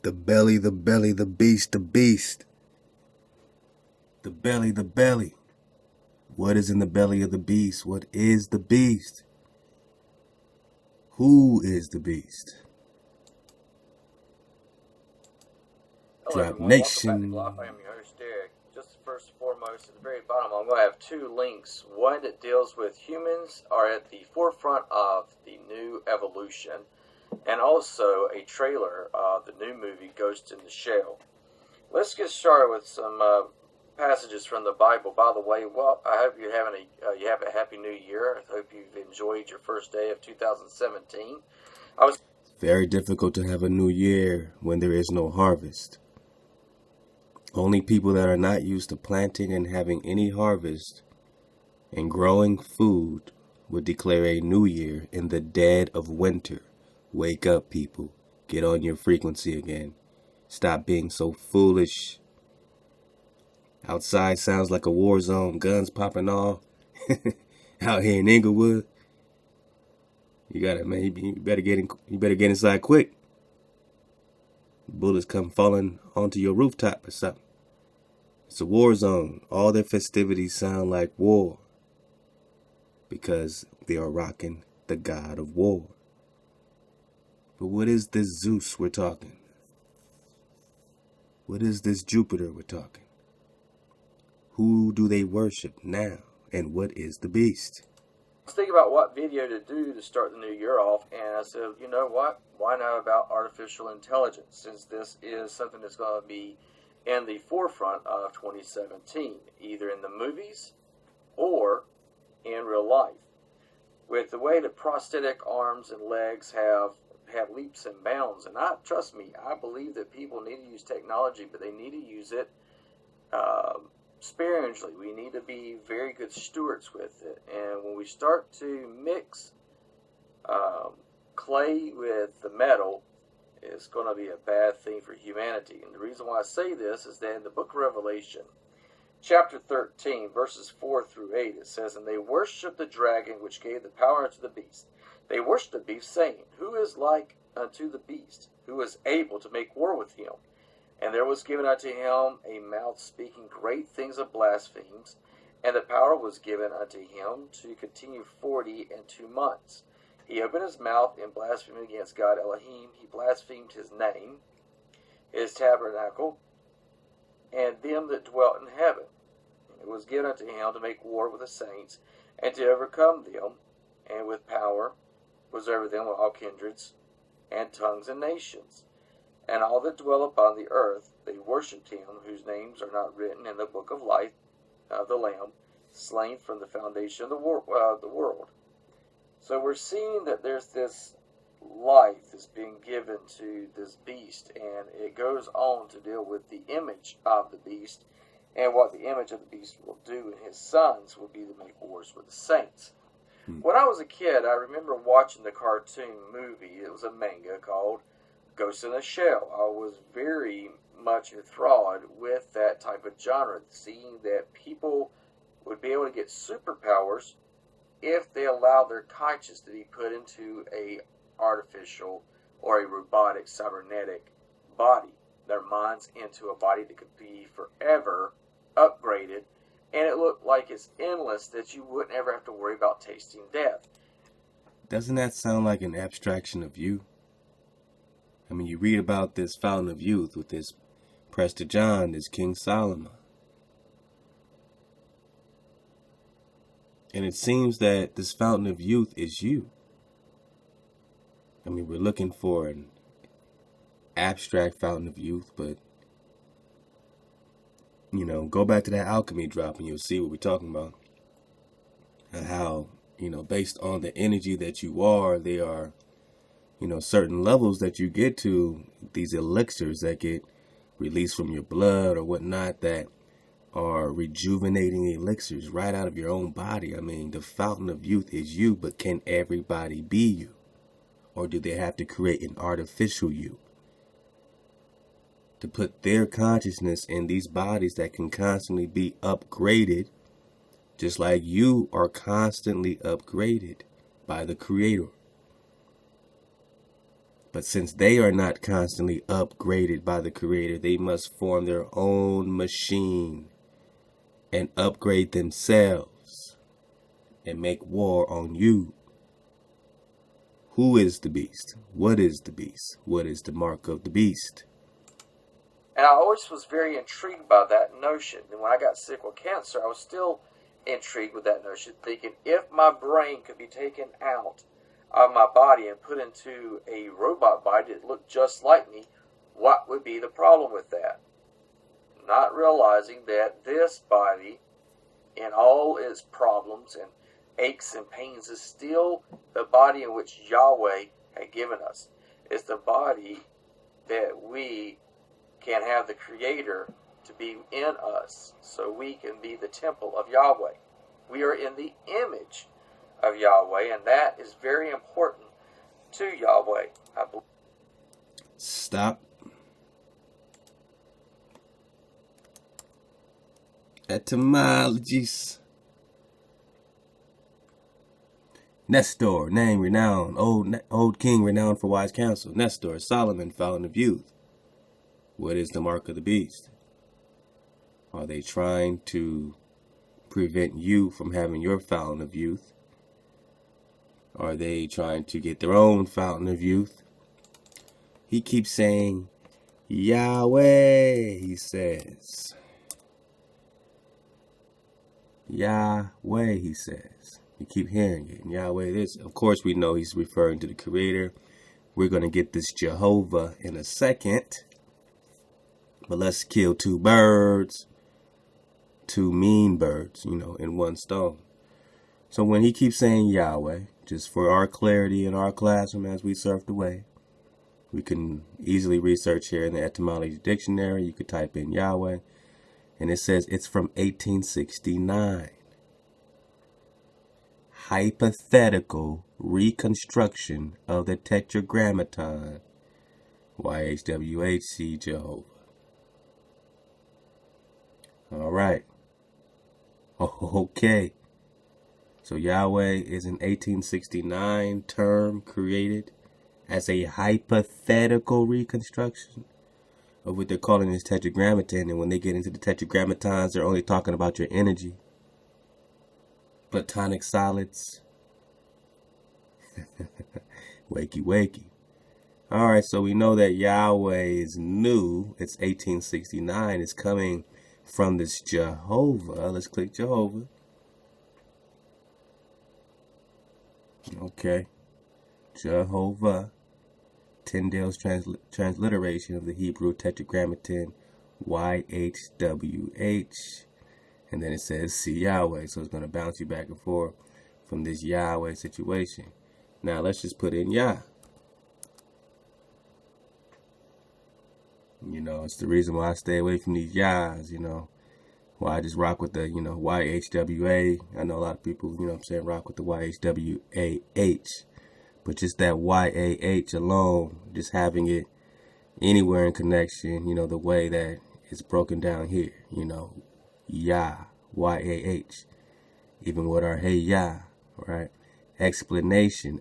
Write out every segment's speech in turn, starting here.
The belly, the belly, the beast, the beast. The belly, the belly. What is in the belly of the beast? What is the beast? Who is the beast? Hello Drop everyone, Nation. welcome back to Glop. I am your host Derek. Just first and foremost, at the very bottom, I'm going to have two links. One that deals with humans are at the forefront of the new evolution, and also a trailer of the new movie Ghost in the Shell. Let's get started with some passages from the Bible. By the way, well, I hope you have a happy new year. I hope you've enjoyed your first day of 2017. It's very difficult to have a new year when there is no harvest. Only people that are not used to planting and having any harvest and growing food would declare a new year in the dead of winter. Wake up, people. Get on your frequency again. Stop being so foolish. Outside sounds like a war zone. Guns popping off. Out here in Inglewood. You better get inside quick. Bullets come falling onto your rooftop or something. It's a war zone. All their festivities sound like war because they are rocking the god of war. But what is this Zeus we're talking? What is this Jupiter we're talking? Who do they worship now? And what is the beast? I was thinking about what video to do to start the new year off, and I said, you know what? Why not about artificial intelligence, since this is something that's going to be in the forefront of 2017, either in the movies or in real life. With the way that prosthetic arms and legs have leaps and bounds, and trust me, I believe that people need to use technology, but they need to use it sparingly. We need to be very good stewards with it. And when we start to mix clay with the metal, it's going to be a bad thing for humanity. And the reason why I say this is that in the book of Revelation, chapter 13, verses 4 through 8, it says, "And they worshipped the dragon which gave the power unto the beast. They worshipped the beast, saying, Who is like unto the beast? Who is able to make war with him? And there was given unto him a mouth speaking great things of blasphemies, and the power was given unto him to continue 42 months. He opened his mouth in blasphemy against God Elohim. He blasphemed his name, his tabernacle, and them that dwelt in heaven. And it was given unto him to make war with the saints, and to overcome them, and with power was over them all kindreds, and tongues, and nations. And all that dwell upon the earth, they worshipped him, whose names are not written in the book of life of the Lamb, slain from the foundation of the world." So we're seeing that there's this life that's being given to this beast, and it goes on to deal with the image of the beast, and what the image of the beast will do, and his sons will be to make wars with the saints. When I was a kid, I remember watching the cartoon movie. It was a manga called Ghost in the Shell. I was very much enthralled with that type of genre, seeing that people would be able to get superpowers if they allow their conscience to be put into a artificial or a robotic cybernetic body, their minds into a body that could be forever upgraded, and it looked like it's endless, that you wouldn't ever have to worry about tasting death. Doesn't that sound like an abstraction of you? I mean, you read about this fountain of youth with this Prester John, this King Solomon. And it seems that this fountain of youth is you. I mean, we're looking for an abstract fountain of youth, but, you know, go back to that alchemy drop and you'll see what we're talking about. And how, you know, based on the energy that you are, there are, you know, certain levels that you get to, these elixirs that get released from your blood or whatnot, that are rejuvenating elixirs right out of your own body. I mean, the fountain of youth is you, but can everybody be you? Or do they have to create an artificial you to put their consciousness in these bodies that can constantly be upgraded, just like you are constantly upgraded by the Creator? But since they are not constantly upgraded by the Creator, they must form their own machine and upgrade themselves and make war on you. Who is the beast? What is the beast? What is the mark of the beast? And I always was very intrigued by that notion. And when I got sick with cancer, I was still intrigued with that notion, thinking if my brain could be taken out of my body and put into a robot body that looked just like me, what would be the problem with that? Not realizing that this body, in all its problems and aches and pains, is still the body in which Yahweh had given us. It's the body that we can have the Creator to be in us, so we can be the temple of Yahweh. We are in the image of Yahweh, and that is very important to Yahweh, I believe. Stop. Etymologies. Nestor, name renowned, old king renowned for wise counsel. Nestor, Solomon, fountain of youth. What is the mark of the beast? Are they trying to prevent you from having your fountain of youth? Are they trying to get their own fountain of youth? He keeps saying, Yahweh, he says. Yahweh, he says. You keep hearing it. And Yahweh, this, of course, we know he's referring to the Creator. We're going to get this Jehovah in a second. But let's kill two birds, two mean birds, in one stone. So when he keeps saying Yahweh, just for our clarity in our classroom as we surfed away, we can easily research here in the etymology dictionary. You could type in Yahweh, and it says it's from 1869. Hypothetical reconstruction of the Tetragrammaton. YHWHC Jehovah. All right. Okay. So Yahweh is an 1869 term created as a hypothetical reconstruction of what they're calling this Tetragrammaton. And when they get into the Tetragrammatons, they're only talking about your energy. Platonic solids. Wakey, wakey. All right, so we know that Yahweh is new. It's 1869. It's coming from this Jehovah. Let's click Jehovah. Okay. Jehovah. Tyndale's transliteration of the Hebrew Tetragrammaton, YHWH. And then it says see Yahweh. So it's going to bounce you back and forth from this Yahweh situation. Now let's just put in Yah. It's the reason why I stay away from these Yahs, why I just rock with the, YHWA. I know a lot of people, rock with the YHWAH. But just that YAH alone, just having it anywhere in connection, the way that it's broken down here, Yah, YAH. Even with our hey Yah, right? Exclamation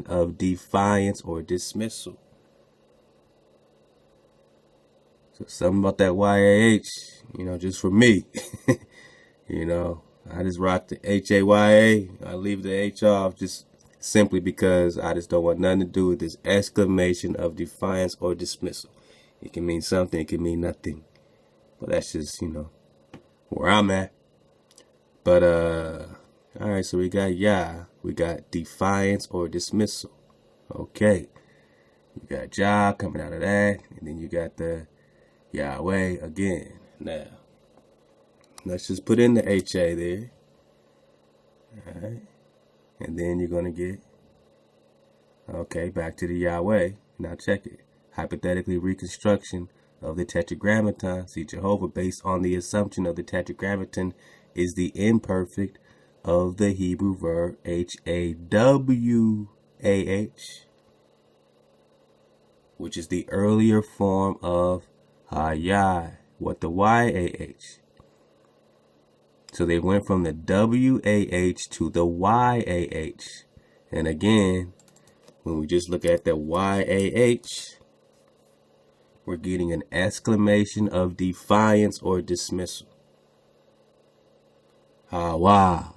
of defiance or dismissal. So something about that YAH, just for me, I just rock the HAYA. I leave the H off just simply because I just don't want nothing to do with this exclamation of defiance or dismissal. It can mean something, it can mean nothing. But that's just, where I'm at. But, all right, so we got Yah. We got defiance or dismissal. Okay. You got Jah coming out of that. And then you got the Yahweh again. Now, let's just put in the HA there. All right. And then you're going to get, okay, back to the Yahweh. Now check it. Hypothetically reconstruction of the Tetragrammaton. See, Jehovah, based on the assumption of the Tetragrammaton, is the imperfect of the Hebrew verb HAWAH, which is the earlier form of Hayah. What the YAH? So they went from the WAH to the YAH. And again, when we just look at the YAH, we're getting an exclamation of defiance or dismissal. Hawa.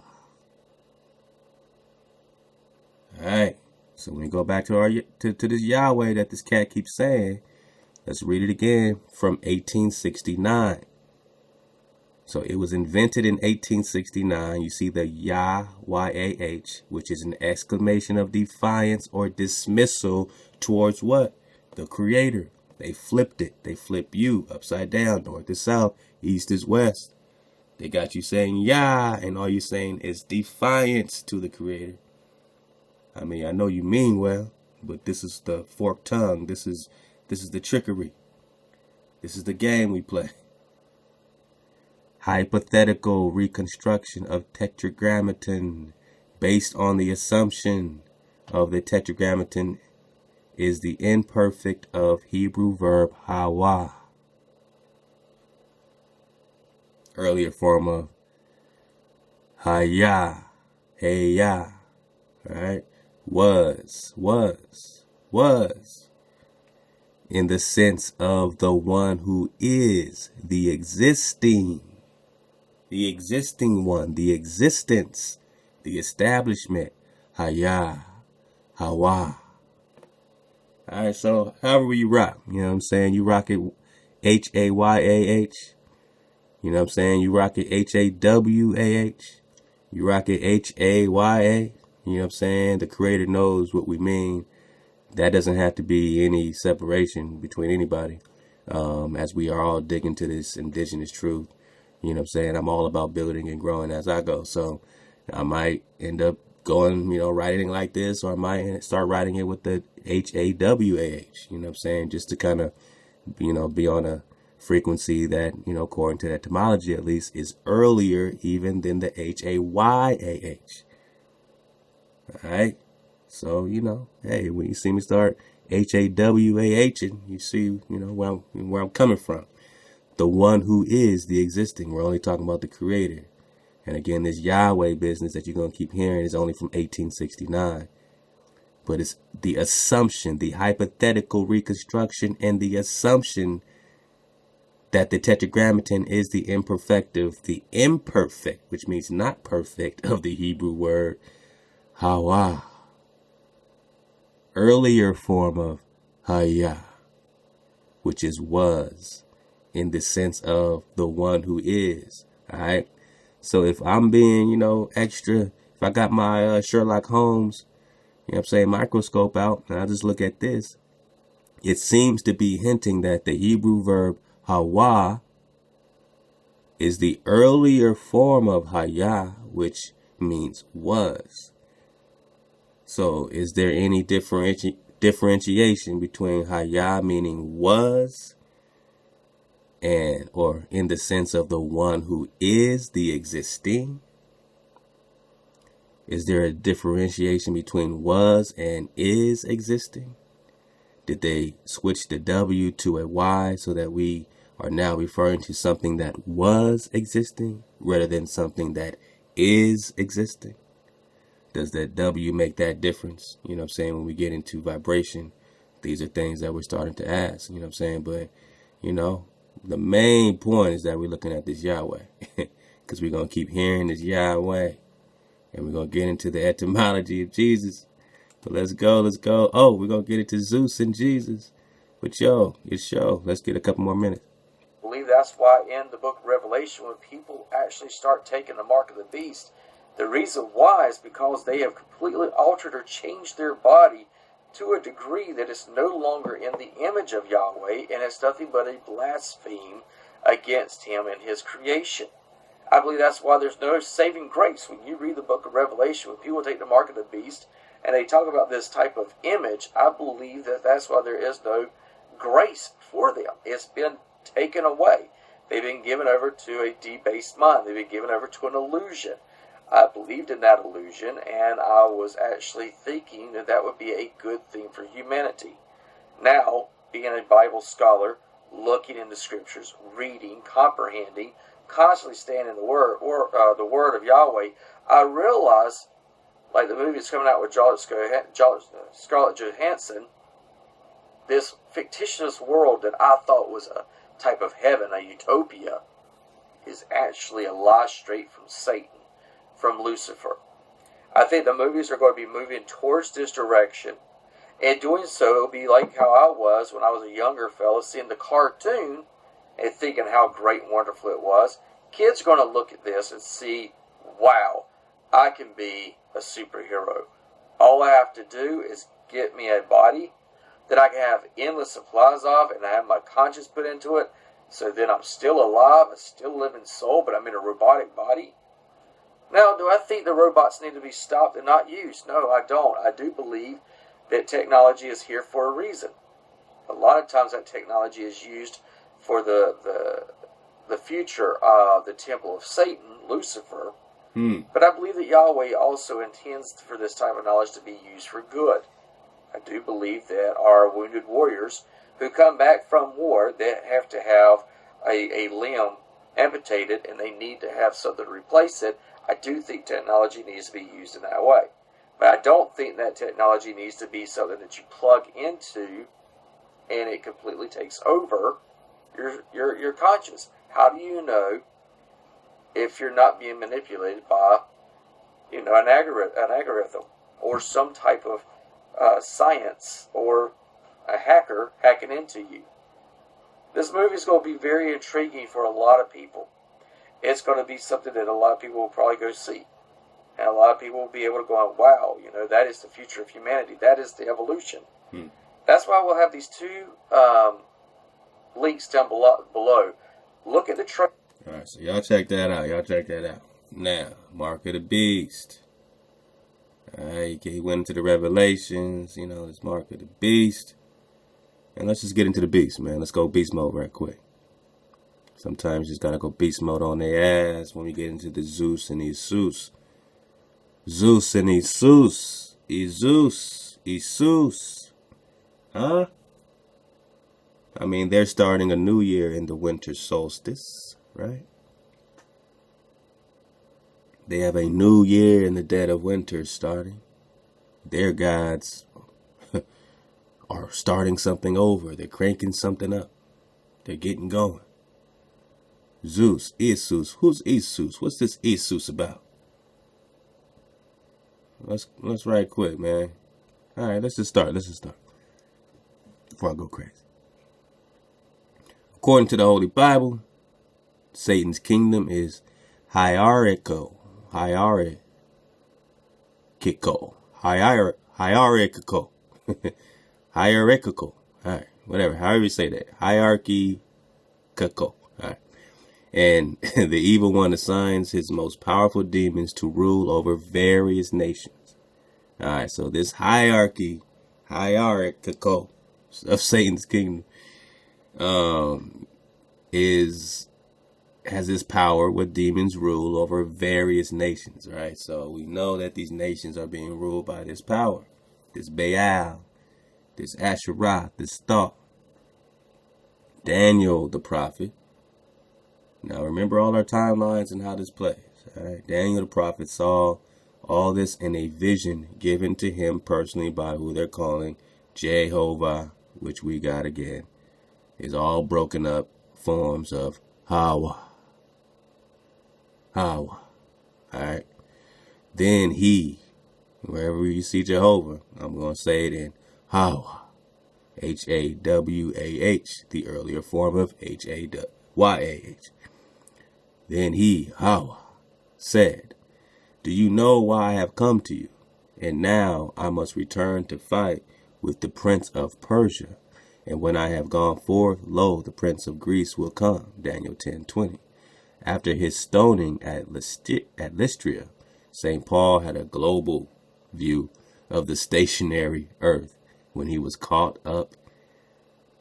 Alright, so when we go back to our to this Yahweh that this cat keeps saying, let's read it again from 1869. So it was invented in 1869. You see the YAH, which is an exclamation of defiance or dismissal towards what? The Creator. They flipped it. They flip you upside down, north is south, east is west. They got you saying Yah, and all you're saying is defiance to the Creator. I mean, I know you mean well, but this is the forked tongue. This is the trickery. This is the game we play. Hypothetical reconstruction of tetragrammaton based on the assumption of the tetragrammaton is the imperfect of Hebrew verb hawa. Earlier form of haya, heya, right? Was, in the sense of the one who is the existing one, the existence, the establishment, haya, hawa. All right, so however you rock, you know what I'm saying? You rock it H-A-Y-A-H. You know what I'm saying? You rock it H-A-W-A-H. You rock it H-A-Y-A. You know what I'm saying? The Creator knows what we mean. That doesn't have to be any separation between anybody. As we are all digging to this indigenous truth. You know what I'm saying? I'm all about building and growing as I go. So I might end up going, writing like this, or I might start writing it with the H-A-W-A-H. You know what I'm saying? Just to kind of, be on a frequency that, according to the etymology at least, is earlier even than the H-A-Y-A-H. All right? So, hey, when you see me start H-A-W-A-H, and you see, where I'm coming from. The one who is the existing. We're only talking about the Creator. And again, this Yahweh business that you're going to keep hearing is only from 1869. But it's the assumption, the hypothetical reconstruction, and the assumption that the tetragrammaton is the imperfective, the imperfect, which means not perfect, of the Hebrew word hawa. Earlier form of haya, which is was, in the sense of the one who is. All right. So if I'm being, extra, if I got my Sherlock Holmes, microscope out, and I just look at this, it seems to be hinting that the Hebrew verb hawa is the earlier form of haya, which means was. So is there any differentiation between haya, meaning was, or in the sense of the one who is the existing? Is there a differentiation between was and is existing? Did they switch the W to a Y so that we are now referring to something that was existing rather than something that is existing? Does that W make that difference? When we get into vibration, these are things that we're starting to ask, But, the main point is that we're looking at this Yahweh, because we're going to keep hearing this Yahweh, and we're going to get into the etymology of Jesus. But let's go. Oh, we're going to get into Zeus and Jesus. But let's get a couple more minutes. I believe that's why in the book of Revelation, when people actually start taking the mark of the beast, the reason why is because they have completely altered or changed their body to a degree that it's no longer in the image of Yahweh, and it's nothing but a blaspheme against him and his creation. I believe that's why there's no saving grace. When you read the book of Revelation, when people take the mark of the beast and they talk about this type of image, I believe that that's why there is no grace for them. It's been taken away. They've been given over to a debased mind. They've been given over to an illusion. I believed in that illusion, and I was actually thinking that that would be a good thing for humanity. Now, being a Bible scholar, looking in the scriptures, reading, comprehending, constantly staying in the Word, or the Word of Yahweh, I realize like the movie that's coming out with Scarlett Johansson, this fictitious world that I thought was a type of heaven, a utopia, is actually a lie straight from Satan, from Lucifer. I think the movies are going to be moving towards this direction, and doing so, it'll be like how I was when I was a younger fella, seeing the cartoon and thinking how great and wonderful it was. Kids are going to look at this and see, wow, I can be a superhero. All I have to do is get me a body that I can have endless supplies of, and I have my conscience put into it, so then I'm still alive, a still living soul, but I'm in a robotic body. Now, do I think the robots need to be stopped and not used? No, I don't. I do believe that technology is here for a reason. A lot of times that technology is used for the future of the temple of Satan, Lucifer. But I believe that Yahweh also intends for this type of knowledge to be used for good. I do believe that our wounded warriors who come back from war, that have to have a limb amputated and they need to have something to replace it, I do think technology needs to be used in that way. But I don't think that technology needs to be something that you plug into and it completely takes over your conscience. How do you know if you're not being manipulated by, an algorithm or some type of science or a hacker hacking into you? This movie is going to be very intriguing for a lot of people. It's going to be something that a lot of people will probably go see. And a lot of people will be able to go, wow, that is the future of humanity. That is the evolution. That's why we'll have these two links down below. Look at the trailer. All right, so y'all check that out. Now, Mark of the Beast. All right, he went into the Revelations, this Mark of the Beast. And let's just get into the beast, man. Let's go beast mode right quick. Sometimes you just gotta go beast mode on their ass when we get into the Zeus and Esus. Zeus and Esus. Esus. Huh? I mean, they're starting a new year in the winter solstice, right? They have a new year in the dead of winter starting. Their gods are starting something over. They're cranking something up. They're getting going. Zeus, Esus. Who's Esus? What's this Esus about? Let's right quick, man. All right, let's just start. Before I go crazy. According to the Holy Bible, Satan's kingdom is hierarchical. Hierarchical. Hierarchical. All right, whatever. However you say that. Hierarchical. All right. And the evil one assigns his most powerful demons to rule over various nations. All right, so this hierarchical of Satan's kingdom has this power where demons rule over various nations, right? So we know that these nations are being ruled by this power, this Baal, this Asherah, this Thoth. Daniel the prophet. Now remember all our timelines and how this plays. All right? Daniel the prophet saw all this in a vision given to him personally by who they're calling Jehovah, which we got again, is all broken up forms of Hawa. All right. Then he, wherever you see Jehovah, I'm going to say it in Hawa. Hawah, the earlier form of Hayah. Then he, Hawa, said, "Do you know why I have come to you? And now I must return to fight with the prince of Persia. And when I have gone forth, lo, the prince of Greece will come." Daniel 10:20. After his stoning at Lystria, St. Paul had a global view of the stationary earth when he was caught up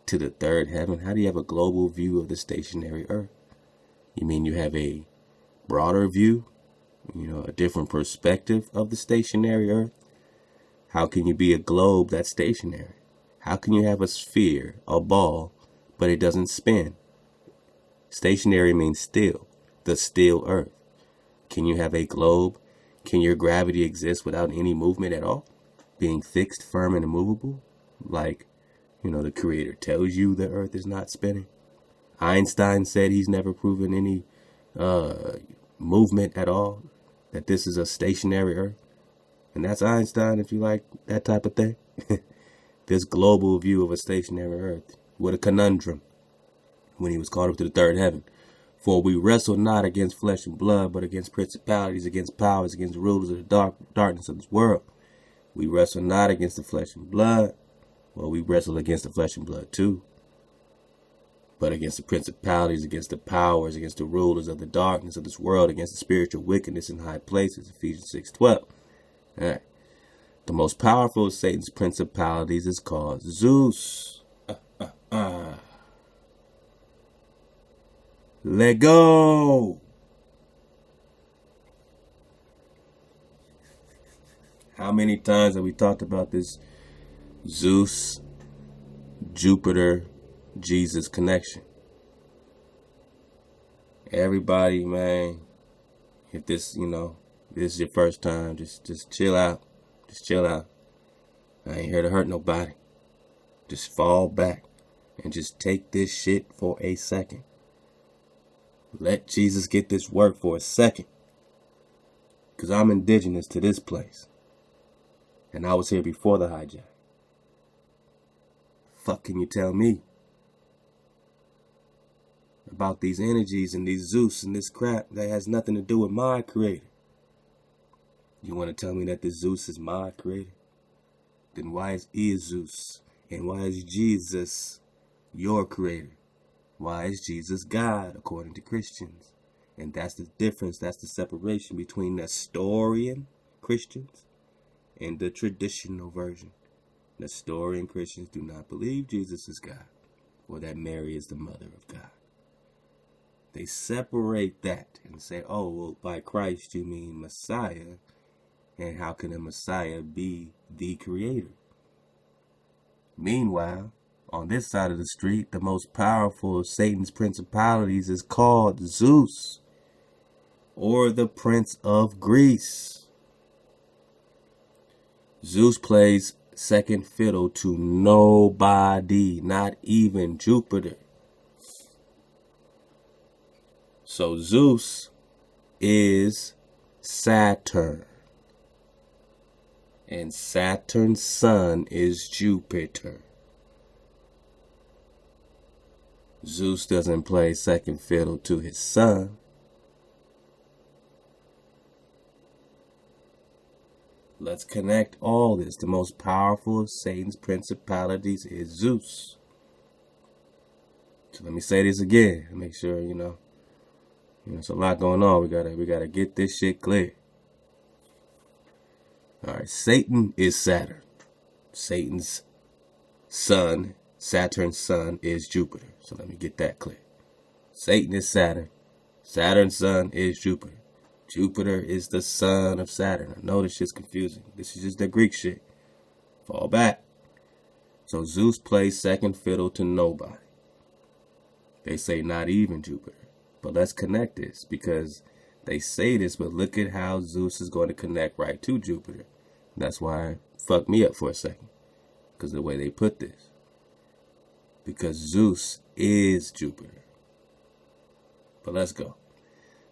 to the third heaven. How do you have a global view of the stationary earth? You mean you have a broader view, a different perspective of the stationary earth? How can you be a globe that's stationary? How can you have a sphere, a ball, but it doesn't spin? Stationary means still, the still earth. Can you have a globe? Can your gravity exist without any movement at all? Being fixed, firm, and immovable? Like, the Creator tells you the earth is not spinning. Einstein said he's never proven any movement at all, that this is a stationary earth. And that's Einstein, if you like that type of thing. This global view of a stationary earth. What a conundrum when he was called up to the third heaven. For we wrestle not against flesh and blood, but against principalities, against powers, against rulers of the darkness of this world. We wrestle not against the flesh and blood. Well, we wrestle against the flesh and blood too. But against the principalities, against the powers, against the rulers of the darkness of this world, against the spiritual wickedness in high places. Ephesians 6:12. All right. The most powerful of Satan's principalities is called Zeus. Let go. How many times have we talked about this Zeus, Jupiter, Jesus connection? Everybody, man, if this, this is your first time, just chill out. Just chill out. I ain't here to hurt nobody. Just fall back and just take this shit for a second. Let Jesus get this work for a second. Because I'm indigenous to this place. And I was here before the hijack. Fuck can you tell me about these energies and these Zeus and this crap that has nothing to do with my creator? You want to tell me that this Zeus is my creator? Then why is Esus? And why is Jesus your creator? Why is Jesus God, according to Christians? And that's the difference. That's the separation between Nestorian Christians and the traditional version. Nestorian Christians do not believe Jesus is God, or that Mary is the mother of God. They separate that and say, oh, well, by Christ you mean Messiah. And how can a Messiah be the creator? Meanwhile, on this side of the street, the most powerful of Satan's principalities is called Zeus, or the Prince of Greece. Zeus plays second fiddle to nobody, not even Jupiter. So Zeus is Saturn. And Saturn's son is Jupiter. Zeus doesn't play second fiddle to his son. Let's connect all this. The most powerful of Satan's principalities is Zeus. So let me say this again to make sure, there's a lot going on. We gotta get this shit clear. All right, Satan is Saturn. Satan's son, Saturn's son, is Jupiter. So let me get that clear. Satan is Saturn. Saturn's son is Jupiter. Jupiter is the son of Saturn. I know this shit's confusing. This is just the Greek shit. Fall back. So Zeus plays second fiddle to nobody. They say not even Jupiter. But let's connect this because they say this, but look at how Zeus is going to connect right to Jupiter. That's why it fucked me up for a second. Because of the way they put this. Because Zeus is Jupiter. But let's go.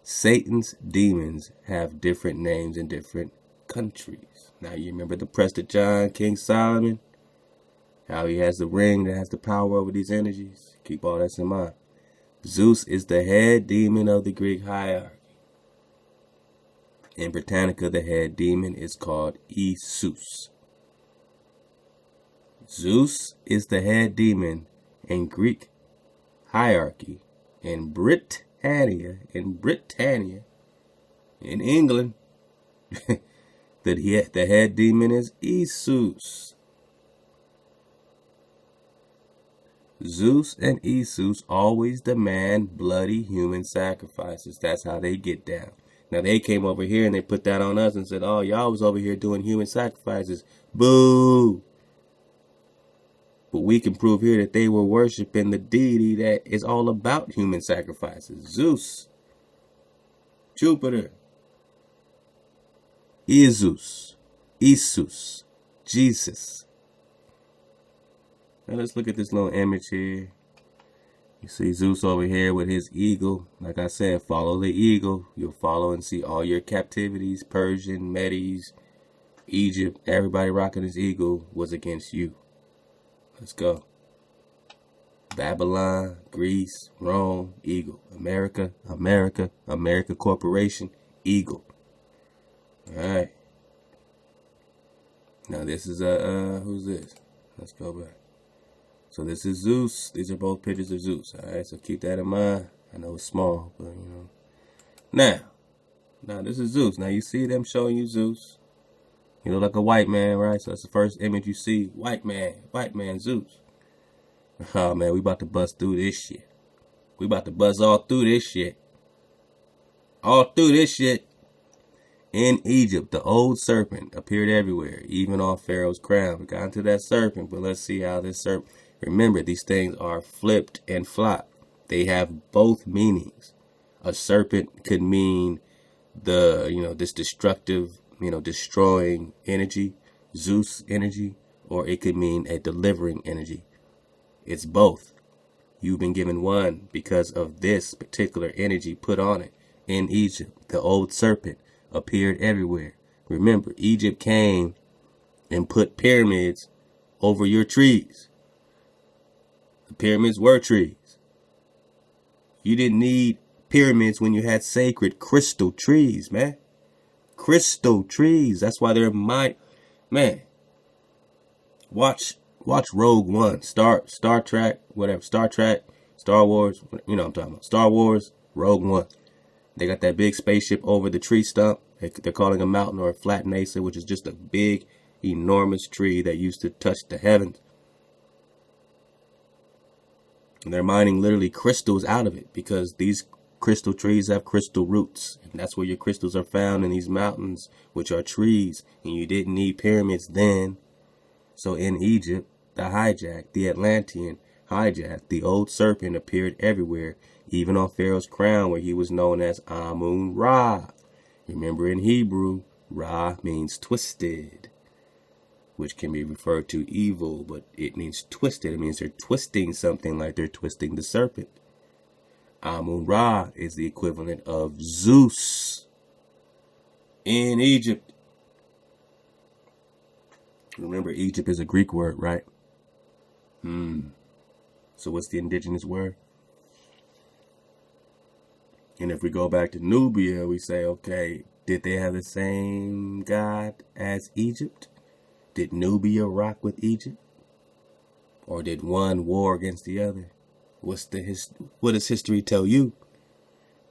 Satan's demons have different names in different countries. Now you remember the Prester John, King Solomon? How he has the ring that has the power over these energies. Keep all that in mind. Zeus is the head demon of the Greek hierarchy. In Britannica, the head demon is called Esus. Zeus is the head demon in Greek hierarchy. In Britannia, in England, the head demon is Esus. Zeus and Esus always demand bloody human sacrifices. That's how they get down. Now, they came over here and they put that on us and said, oh, y'all was over here doing human sacrifices. Boo! But we can prove here that they were worshiping the deity that is all about human sacrifices. Zeus. Jupiter. Esus, Esus, Jesus. Now let's look at this little image here. You see Zeus over here with his eagle. Like I said, follow the eagle. You'll follow and see all your captivities. Persian, Medes, Egypt, everybody rocking his eagle was against you. Let's go. Babylon, Greece, Rome, eagle. America, America Corporation, eagle. Alright. Now this is who's this? Let's go back. So this is Zeus. These are both pictures of Zeus. Alright, so keep that in mind. I know it's small, but you know. Now this is Zeus. Now you see them showing you Zeus. He look like a white man, right? So that's the first image you see. White man, Zeus. Oh man, we about to bust through this shit. We about to buzz all through this shit. All through this shit. In Egypt, the old serpent appeared everywhere, even on Pharaoh's crown. We got into that serpent, but let's see how this serpent... Remember, these things are flipped and flopped. They have both meanings. A serpent could mean the, this destructive, destroying energy, Zeus energy, or it could mean a delivering energy. It's both. You've been given one because of this particular energy put on it. In Egypt, the old serpent appeared everywhere. Remember, Egypt came and put pyramids over your trees. The pyramids were trees. You didn't need pyramids when you had sacred crystal trees, man. Crystal trees. That's why they're man. Watch Rogue One, Star Trek, whatever. Star Trek, Star Wars. You know what I'm talking about. Star Wars, Rogue One. They got that big spaceship over the tree stump. They're calling a mountain or a flat mesa, which is just a big, enormous tree that used to touch the heavens. And they're mining literally crystals out of it because these crystal trees have crystal roots. And that's where your crystals are found, in these mountains, which are trees. And you didn't need pyramids then. So in Egypt, the Atlantean hijacked, the old serpent appeared everywhere, even on Pharaoh's crown, where he was known as Amun-Ra. Remember, in Hebrew, Ra means twisted, which can be referred to evil, but it means twisted. It means they're twisting something, like they're twisting the serpent. Amun-Ra is the equivalent of Zeus in Egypt. Remember, Egypt is a Greek word, right? So what's the indigenous word? And if we go back to Nubia, we say, okay, did they have the same god as Egypt? Did Nubia rock with Egypt? Or did one war against the other? What does history tell you?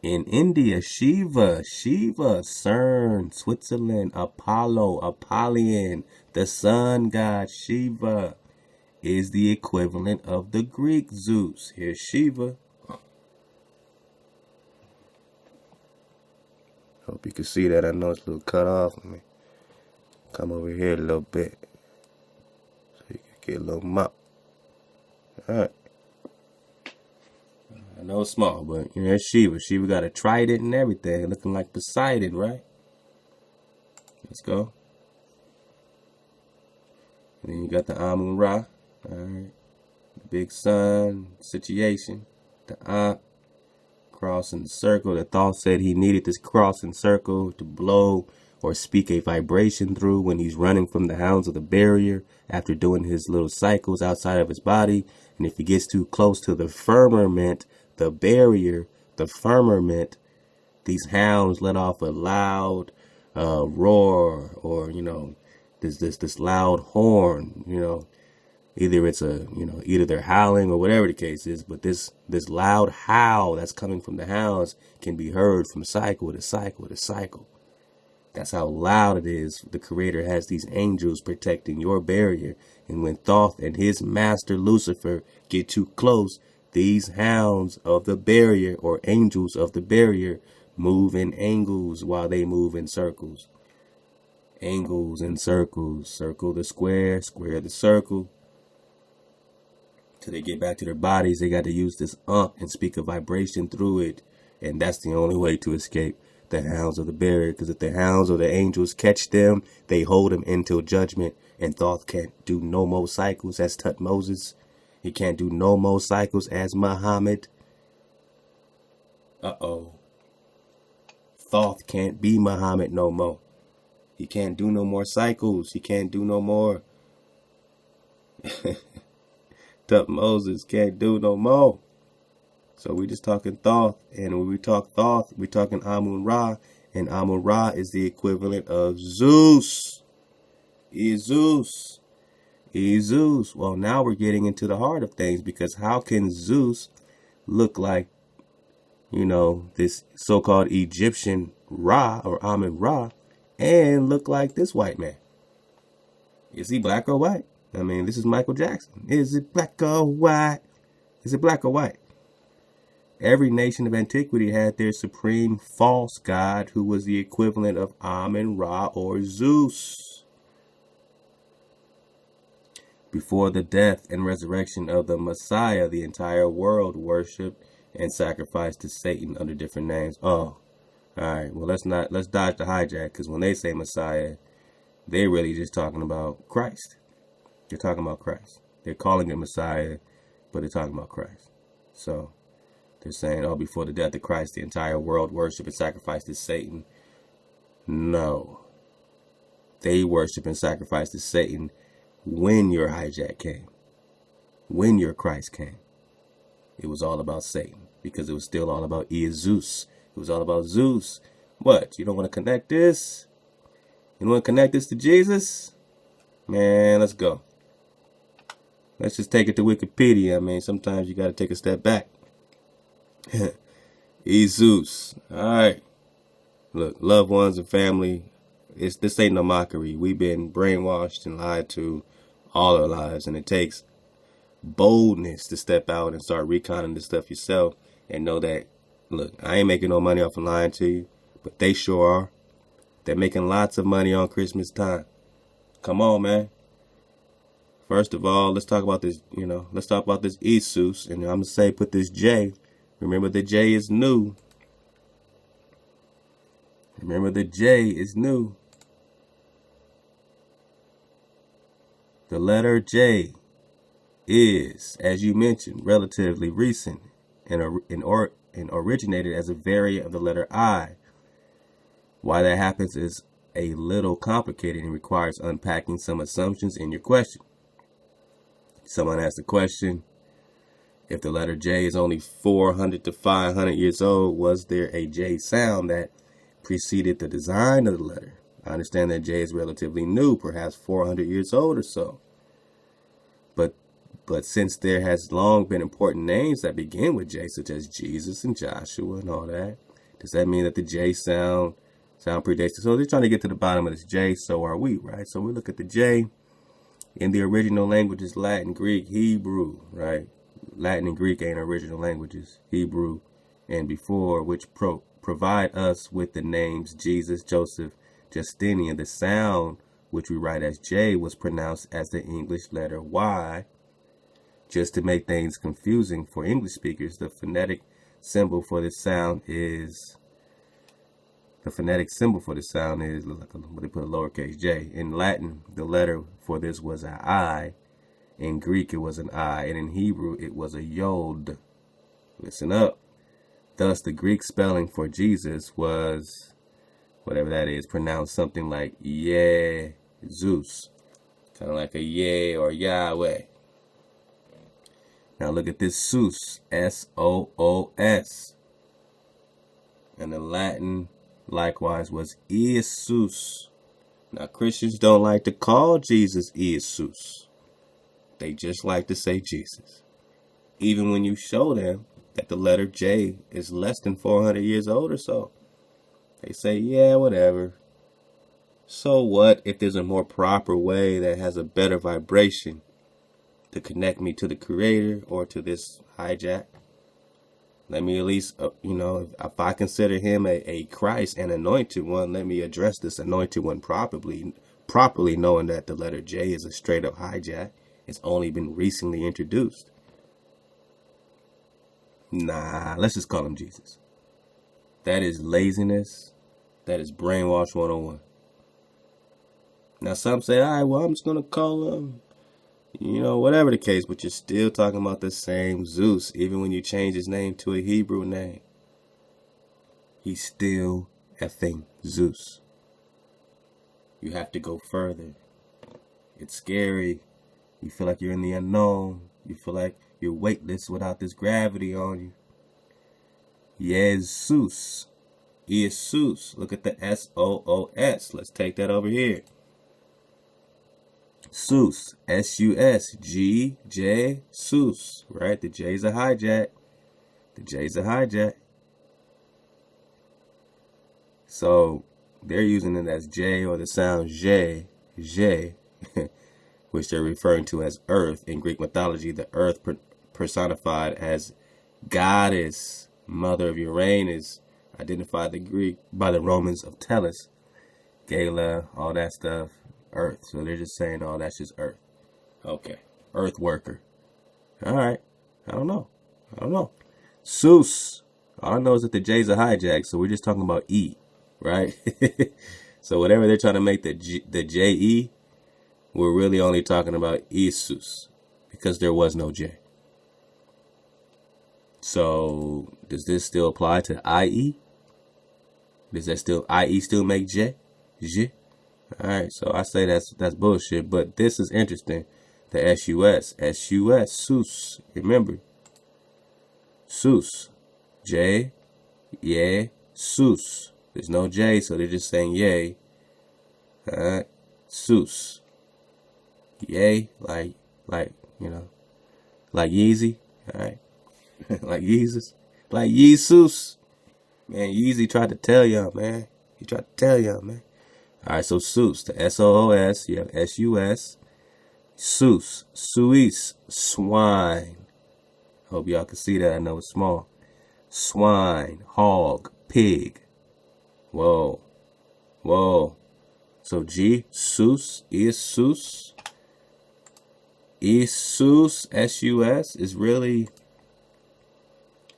In India, Shiva, CERN, Switzerland, Apollo, Apollyon, the sun god Shiva is the equivalent of the Greek Zeus. Here's Shiva. Hope you can see that. I know it's a little cut off. Let me come over here a little bit so you can get a little mop. Alright. I know it's small, but it's Shiva. Shiva got a trident and everything, looking like Poseidon, right? Let's go. And then you got the Amun-Ra. Alright. The big sun situation. The cross in the circle. The Thoth said he needed this cross and circle to blow or speak a vibration through when he's running from the hounds of the barrier after doing his little cycles outside of his body. And if he gets too close to the firmament, the barrier, the firmament, these hounds let off a loud roar, or this loud horn. Either it's either they're howling or whatever the case is, but this loud howl that's coming from the hounds can be heard from cycle to cycle to cycle. That's how loud it is. The Creator has these angels protecting your barrier, and when Thoth and his master Lucifer get too close, these hounds of the barrier, or angels of the barrier, move in angles while they move in circles. Angles and circles. Circle the square, square the circle. Till they get back to their bodies, they got to use this and speak a vibration through it. And that's the only way to escape the hounds of the barrier, because if the hounds or the angels catch them, they hold them until judgment, and Thoth can't do no more cycles as Tutmosis. He can't do no more cycles as Muhammad. Thoth can't be Muhammad no more. He can't do no more cycles. He can't do no more. Tutmosis can't do no more. So we just talking Thoth, and when we talk Thoth, we talking Amun-Ra, and Amun-Ra is the equivalent of Zeus. Esus. Well, now we're getting into the heart of things, because how can Zeus look like, this so-called Egyptian Ra or Amun-Ra and look like this white man? Is he black or white? I mean, this is Michael Jackson. Is it black or white? Is it black or white? Every nation of antiquity had their supreme false god who was the equivalent of Amun-Ra or Zeus. Before the death and resurrection of the Messiah, the entire world worshipped and sacrificed to Satan under different names. Oh, all right. Well, let's dodge the hijack, because when they say Messiah, they're really just talking about Christ. They're talking about Christ. They're calling it Messiah, but they're talking about Christ. So they're saying, oh, before the death of Christ, the entire world worshiped and sacrificed to Satan. No. They worship and sacrificed to Satan when your hijack came. When your Christ came. It was all about Satan, because it was still all about Zeus. It was all about Zeus. What? You don't want to connect this? You don't want to connect this to Jesus? Man, let's go. Let's just take it to Wikipedia. I mean, sometimes you got to take a step back. Esus. All right. Look, loved ones and family, this ain't no mockery. We've been brainwashed and lied to all our lives, and it takes boldness to step out and start reconning this stuff yourself and know that, look, I ain't making no money off of lying to you, but they sure are. They're making lots of money on Christmas time. Come on, man. First of all, let's talk about this, let's talk about this Esus, and I'm going to say put this J. Remember, the J is new. Remember, the J is new. The letter J is, as you mentioned, relatively recent and originated as a variant of the letter I. Why that happens is a little complicated and requires unpacking some assumptions in your question. Someone asked the question, if the letter J is only 400 to 500 years old, was there a J sound that preceded the design of the letter? I understand that J is relatively new, perhaps 400 years old or so. But since there has long been important names that begin with J, such as Jesus and Joshua and all that, does that mean that the J sound predates? So they're trying to get to the bottom of this J, so are we, right? So we look at the J in the original languages, Latin, Greek, Hebrew, right? Latin and Greek ain't original languages, Hebrew and before, which provide us with the names Jesus, Joseph, Justinian. The sound, which we write as J, was pronounced as the English letter Y. Just to make things confusing for English speakers, the phonetic symbol for this sound is, like they put a lowercase j. In Latin, the letter for this was an I. In Greek, it was an I. And in Hebrew, it was a yod. Listen up. Thus, the Greek spelling for Jesus was, whatever that is, pronounced something like Zeus. Kind of like a Yeh or Yahweh. Now look at this Zeus, S-O-O-S. And the Latin, likewise, was Esus. Now, Christians don't like to call Jesus Esus. They just like to say Jesus. Even when you show them that the letter J is less than 400 years old or so. They say, yeah, whatever. So what if there's a more proper way that has a better vibration to connect me to the Creator or to this hijack? Let me at least, if I consider him a Christ, an anointed one, let me address this anointed one properly knowing that the letter J is a straight up hijack. It's only been recently introduced. Nah, let's just call him Jesus. That is laziness. That is brainwash 101. Now some say, all right, well, I'm just going to call him, whatever the case, but you're still talking about the same Zeus, even when you change his name to a Hebrew name. He's still effing Zeus. You have to go further. It's scary. You feel like you're in the unknown. You feel like you're weightless without this gravity on you. Esus. Esus. Look at the S-O-O-S. Let's take that over here. Zeus. S-U-S. G-J. Zeus. Right? The J's a hijack. The J's a hijack. So they're using it as J or the sound J. J. Which they're referring to as earth. In Greek mythology, the earth personified as goddess, mother of Uranus, identified by the Romans of Tellus, Gala, all that stuff, earth. So they're just saying, oh, that's just earth. Okay, earth worker. All right, I don't know. Zeus. All I know is that the J's are hijacked, so we're just talking about E, right? So whatever they're trying to make the J-E, we're really only talking about Esus, because there was no J. So does this still apply to I-E? Does I-E still make J? J? All right, so I say that's bullshit, but this is interesting. The S-U-S, Zeus. Remember, Zeus, J, yeah, Zeus. There's no J, so they're just saying yay. All right, Zeus. Yay, like Yeezy, all right, like Yeezus, like Esus. Man, Yeezy tried to tell y'all, man. He tried to tell y'all, man. All right, so Zeus, the S-O-O-S, you have S-U-S, Zeus, Suis, swine. Hope y'all can see that. I know it's small. Swine, hog, pig. Whoa. So G, Zeus, Esus. Esus, S-U-S, is really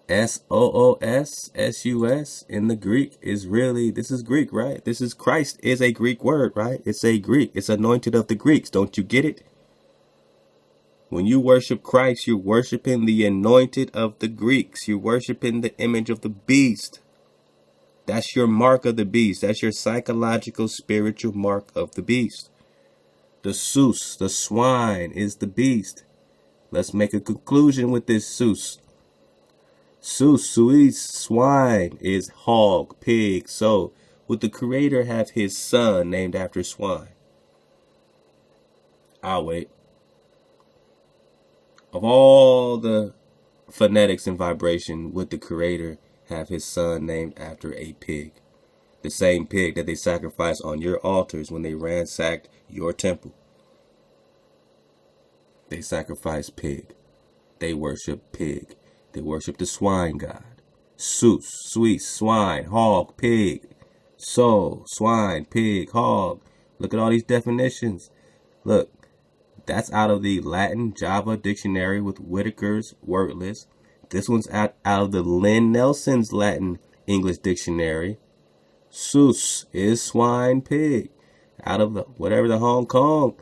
S-O-O-S, S-U-S in the Greek is really, this is Greek, right? This is Christ is a Greek word, right? It's a Greek. It's anointed of the Greeks. Don't you get it? When you worship Christ, you're worshiping the anointed of the Greeks. You're worshiping the image of the beast. That's your mark of the beast. That's your psychological, spiritual mark of the beast. The Zeus, the swine, is the beast. Let's make a conclusion with this Zeus. Zeus, swine, is hog, pig. So, would the Creator have his son named after swine? I'll wait. Of all the phonetics and vibration, would the Creator have his son named after a pig? The same pig that they sacrificed on your altars when they ransacked your temple. They sacrificed pig. They worship pig. They worship the swine god. Zeus, sweet, swine, hog, pig. So, swine, pig, hog. Look at all these definitions. Look, that's out of the Latin Java dictionary with Whitaker's word list. This one's out of the Lynn Nelson's Latin English dictionary. Zeus is swine, pig. Out of the whatever the Hong Kong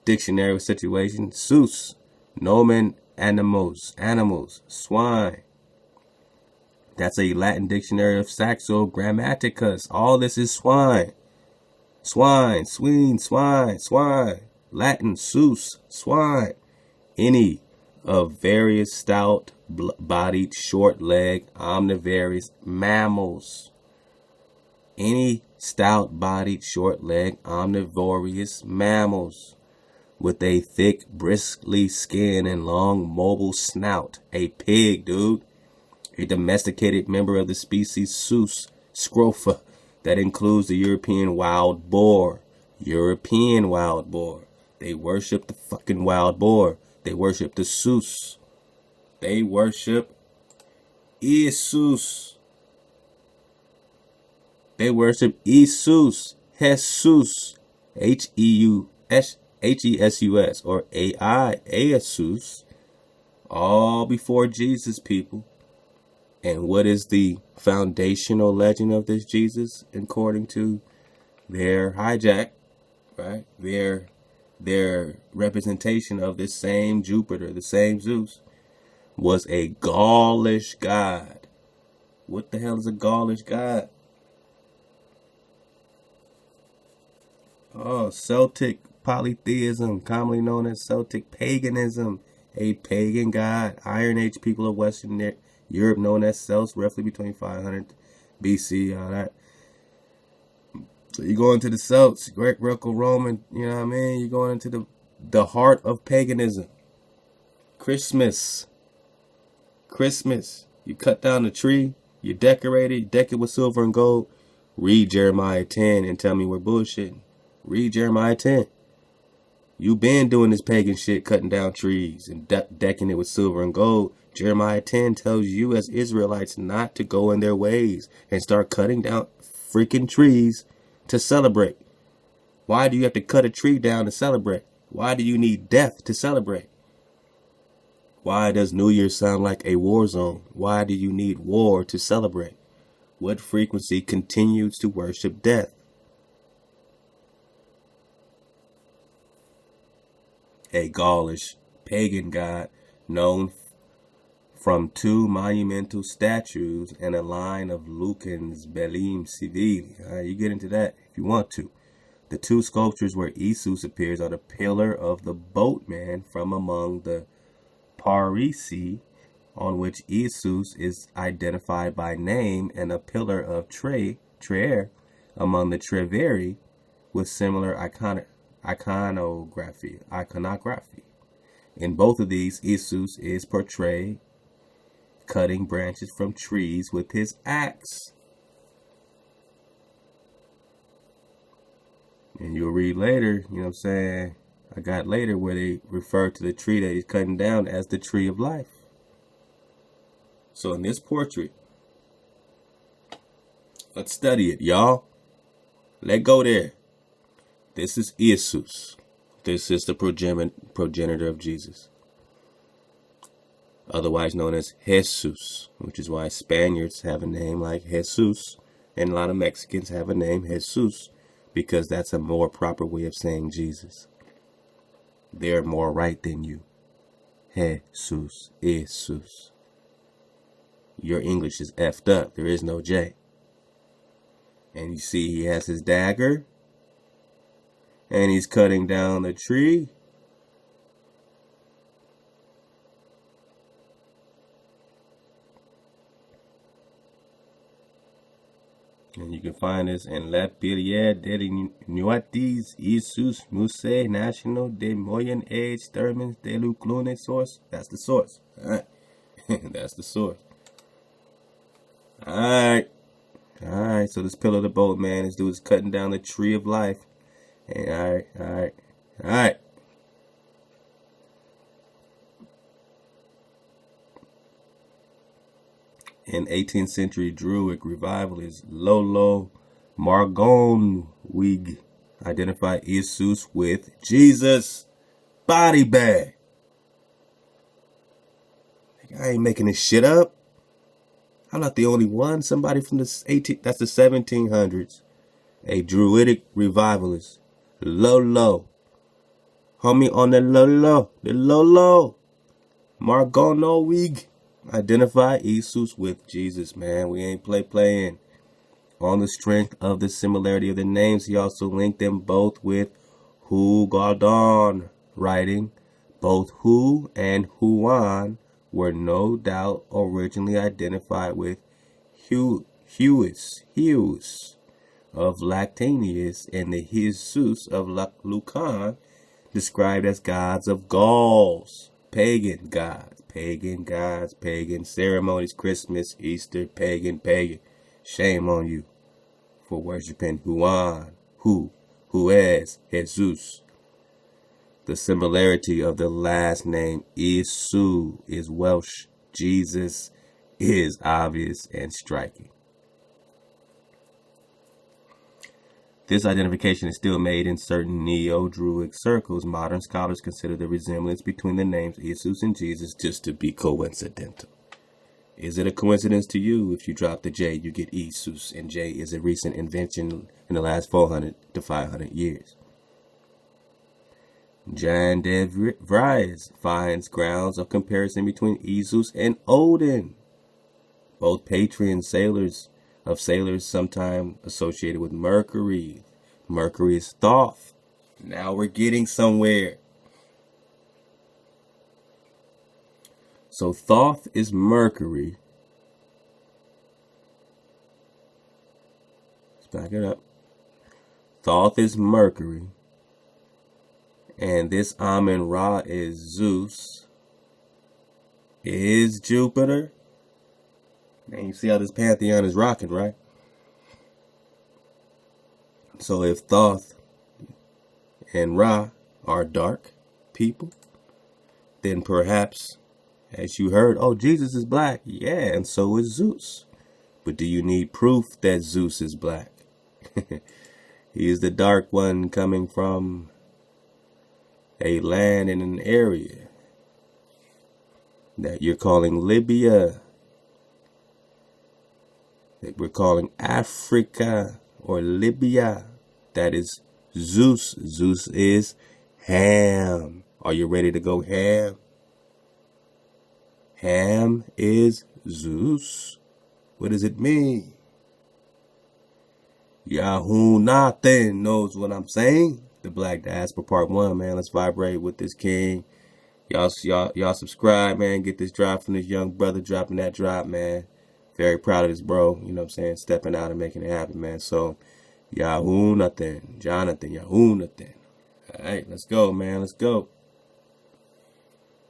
dictionary situation. Zeus, nomen animals, swine. That's a Latin dictionary of Saxo Grammaticus. All this is swine. Swine, swine, swine, swine. Latin, Zeus, swine. Any of various stout-bodied, short-legged, omnivorous mammals. Any stout-bodied, short-legged, omnivorous mammals with a thick, bristly skin and long, mobile snout. A pig, dude. A domesticated member of the species Sus scrofa that includes the European wild boar. European wild boar. They worship the fucking wild boar. They worship the Sus. They worship Esus. They worship Esus, Jesus, H-E-S-U-S, or A-I, Esus, all before Jesus, people. And what is the foundational legend of this Jesus, according to their hijack, right? Their representation of this same Jupiter, the same Zeus, was a Gaulish god. What the hell is a Gaulish god? Oh, Celtic polytheism, commonly known as Celtic paganism, a pagan god. Iron Age people of Western Europe known as Celts, roughly between 500 BC, all that. So you go into the Celts, Greco-Roman, you know what I mean? You're going into the heart of paganism. Christmas. You cut down the tree, you decorate it, you deck it with silver and gold. Read Jeremiah 10 and tell me we're bullshitting. Read Jeremiah 10. You been doing this pagan shit, cutting down trees and decking it with silver and gold. Jeremiah 10 tells you as Israelites not to go in their ways and start cutting down freaking trees to celebrate. Why do you have to cut a tree down to celebrate? Why do you need death to celebrate? Why does New Year sound like a war zone? Why do you need war to celebrate? What frequency continues to worship death? A Gaulish pagan god known from two monumental statues and a line of Lucan's Belim Civil. You get into that if you want to. The two sculptures where Esus appears are the pillar of the boatman from among the Parisi, on which Esus is identified by name, and a pillar of Trier among the Treveri with similar iconography. In both of these, Esus is portrayed cutting branches from trees with his axe. And you'll read later, you know what I'm saying, I got later where they refer to the tree that he's cutting down as the tree of life. So in this portrait, let's study it, y'all. Let's go there. This is Esus. This is the progenitor of Jesus, otherwise known as Jesus, which is why Spaniards have a name like Jesus, and a lot of Mexicans have a name Jesus, because that's a more proper way of saying Jesus. They're more right than you. Jesus. Your English is effed up. There is no J. And you see he has his dagger, and he's cutting down the tree. And you can find this in La Pilière de Nuatis, Esus, Musée National de Moyen Age, Termins de l'Uclone source. That's the source. Alright. That's the source. Alright. So this pillar of the boat, man, this dude is cutting down the tree of life. And alright. In 18th century Druid revivalist Lolo Margonwig identified Esus with Jesus. Body bag. I ain't making this shit up. I'm not the only one. Somebody from the 1700s. A Druidic revivalist. Lolo. Homie on the Lolo. Margonwig. Identify Esus with Jesus, man. We ain't playing. On the strength of the similarity of the names, he also linked them both with Hugadon, writing, both Hu and Huan were no doubt originally identified with Heus of Lactanius and the Jesus of Lucan, described as gods of Gauls, pagan gods, pagan ceremonies, Christmas, Easter, pagan. Shame on you for worshiping Huan, Hues, Jesus. The similarity of the last name Esu is Welsh. Jesus is obvious and striking. This identification is still made in certain Neo-Druid circles. Modern scholars consider the resemblance between the names Esus and Jesus just to be coincidental. Is it a coincidence to you if you drop the J, you get Esus, and J is a recent invention in the last 400 to 500 years? Jan de Vries finds grounds of comparison between Esus and Odin, both patron sailors of sailors sometime associated with Mercury. Mercury is Thoth. Now we're getting somewhere. So Thoth is Mercury. Let's back it up. Thoth is Mercury. And this Amen-Ra is Zeus. Is Jupiter. And you see how this pantheon is rocking, right? So if Thoth and Ra are dark people, then perhaps, as you heard, oh, Jesus is black. Yeah, and so is Zeus. But do you need proof that Zeus is black? He is the dark one coming from a land and an area that you're calling Libya, that we're calling Africa or Libya. That is Zeus. Zeus is Ham. Are you ready to go ham? Ham is Zeus. What does it mean? Yahoo nothing knows what I'm saying. The Black Diaspora Part 1, man. Let's vibrate with this king. Y'all subscribe, man. Get this drop from this young brother dropping that drop, man. Very proud of this bro. You know what I'm saying? Stepping out and making it happen, man. So, Yahoo nothing. Jonathan, Yahoo nothing. All right, let's go, man. Let's go.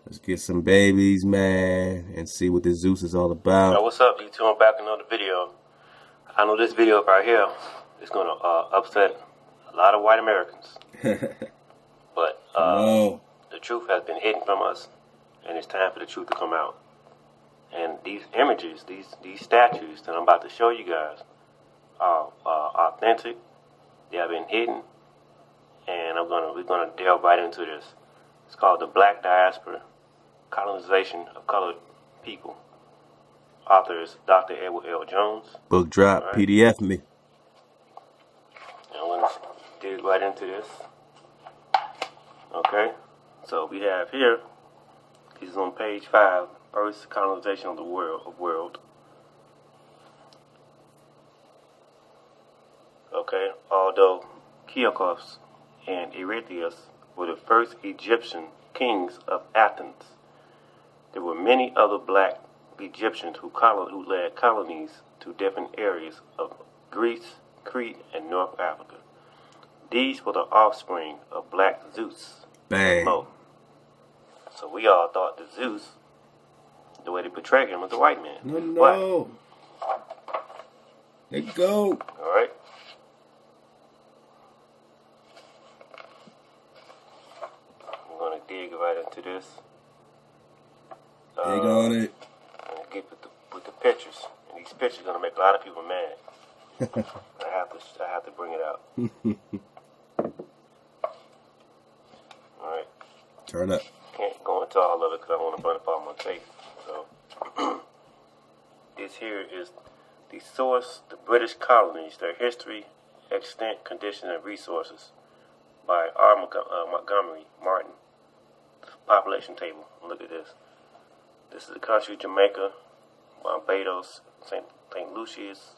Let's get some babies, man, and see what this Zeus is all about. Yo, what's up, YouTube? I'm back with another video. I know this video right here is going to upset a lot of white Americans. But the truth has been hidden from us, and it's time for the truth to come out. And these images, these statues that I'm about to show you guys are authentic. They have been hidden, and we're gonna delve right into this. It's called the Black Diaspora: Colonization of Colored People. Author is Dr. Edward L. Jones. Book drop, right. PDF me. And I'm gonna dig right into this. Okay, so we have here. This is on page 5. First colonization of the world. Okay, although Keokos and Erytheus were the first Egyptian kings of Athens, there were many other black Egyptians who led colonies to different areas of Greece, Crete, and North Africa. These were the offspring of Black Zeus. Bang. So we all thought that Zeus, the way they portrayed him, was a white man. No. Let go. All right. I'm gonna dig right into this. Dig on it. And get with the pictures. And these pictures are gonna make a lot of people mad. I have to bring it out. All right. Turn up. Can't go into all of it because I want to burn up all my tape. So this here is the source: the British colonies, their history, extent, condition, and resources, by R. Montgomery Martin. Population table. Look at this. This is the country: Jamaica, Barbados, St. Lucia's,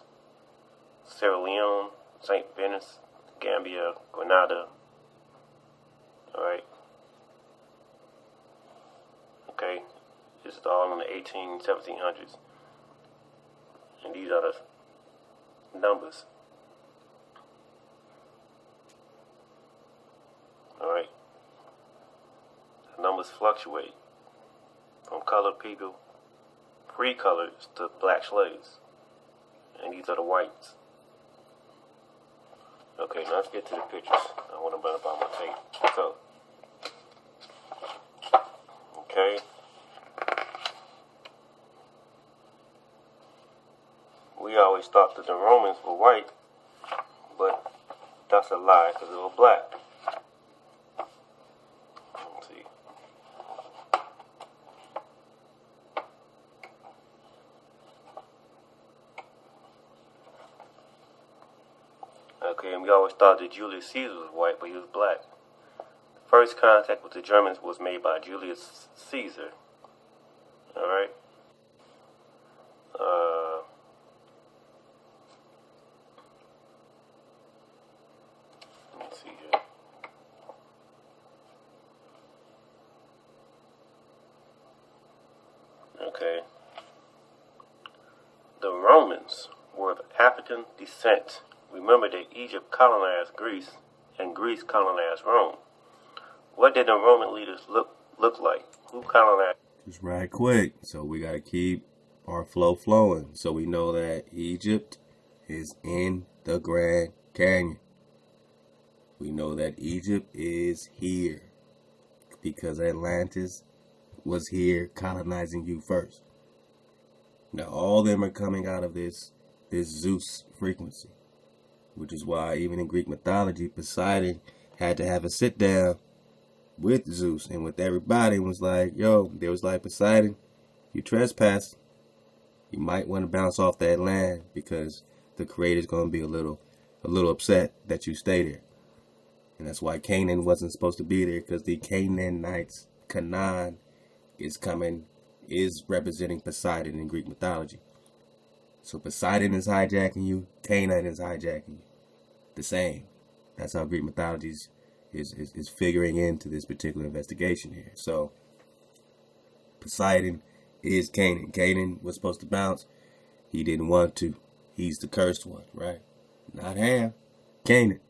Sierra Leone, St. Venice, Gambia, Grenada. All right. Okay, this is all in the 1700s, and these are the numbers. All right, the numbers fluctuate from colored people, pre-colored, to black slaves, and these are the whites. Okay, now let's get to the pictures. I want to burn up all my tape. So, okay. We always thought that the Romans were white, but that's a lie because they were black. Let's see. Okay, and we always thought that Julius Caesar was white, but he was black. The first contact with the Germans was made by Julius Caesar. Alright? Let me see here. Okay. The Romans were of African descent. Remember that Egypt colonized Greece and Greece colonized Rome. What did the Roman leaders look like? Who colonized? Just right quick. So we got to keep our flow flowing. So we know that Egypt is in the Grand Canyon. We know that Egypt is here because Atlantis was here colonizing you first. Now all of them are coming out of this Zeus frequency, which is why even in Greek mythology, Poseidon had to have a sit down with Zeus and with everybody and was like, yo, there was like, Poseidon, you trespass. You might want to bounce off that land because the creator's going to be a little upset that you stay there. And that's why Canaan wasn't supposed to be there, because the Canaanites, Canaan is representing Poseidon in Greek mythology. So Poseidon is hijacking you, Canaan is hijacking you. The same. That's how Greek mythology is figuring into this particular investigation here. So Poseidon is Canaan. Canaan was supposed to bounce. He didn't want to. He's the cursed one, right? Not Ham, Canaan.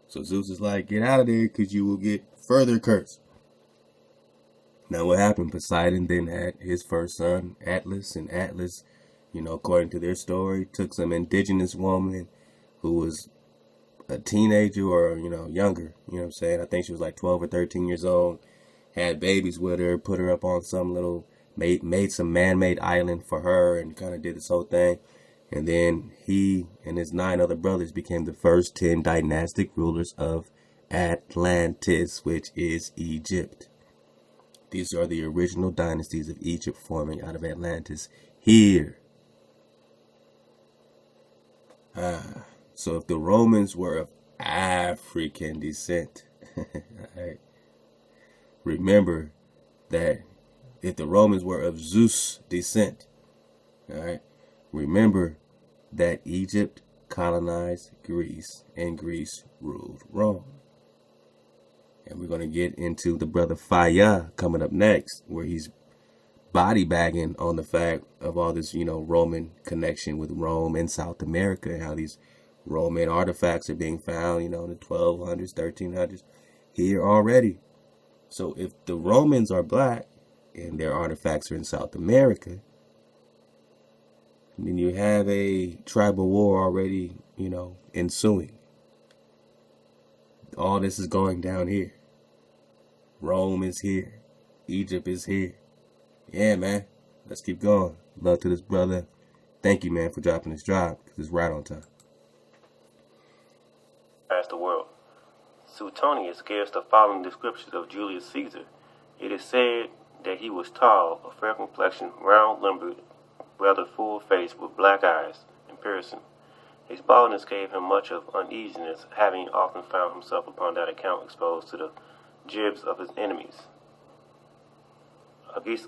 So Zeus is like, get out of there because you will get further cursed. Now what happened? Poseidon then had his first son, Atlas, and Atlas, according to their story, took some indigenous woman who was a teenager or, younger, I think she was like 12 or 13 years old, had babies with her, put her up on some little, made some man-made island for her and kind of did this whole thing. And then he and his 9 other brothers became the first 10 dynastic rulers of Atlantis, which is Egypt. These are the original dynasties of Egypt forming out of Atlantis here. So if the Romans were of African descent, right, remember that if the Romans were of Zeus descent, all right, remember that Egypt colonized Greece and Greece ruled Rome. And we're going to get into the brother Faya coming up next, where he's body bagging on the fact of all this, Roman connection with Rome and South America, and how these Roman artifacts are being found, in the 1200s, 1300s here already. So if the Romans are black and their artifacts are in South America, then you have a tribal war already, ensuing. All this is going down here. Rome is here. Egypt is here. Yeah, man. Let's keep going. Love to this brother. Thank you, man, for dropping this drop, because it's right on time. As the world. Suetonius gives the following descriptions of Julius Caesar. It is said that he was tall, of fair complexion, round-limbed, rather full-faced, with black eyes and piercing. His baldness gave him much of uneasiness, having often found himself upon that account exposed to the jibes of his enemies.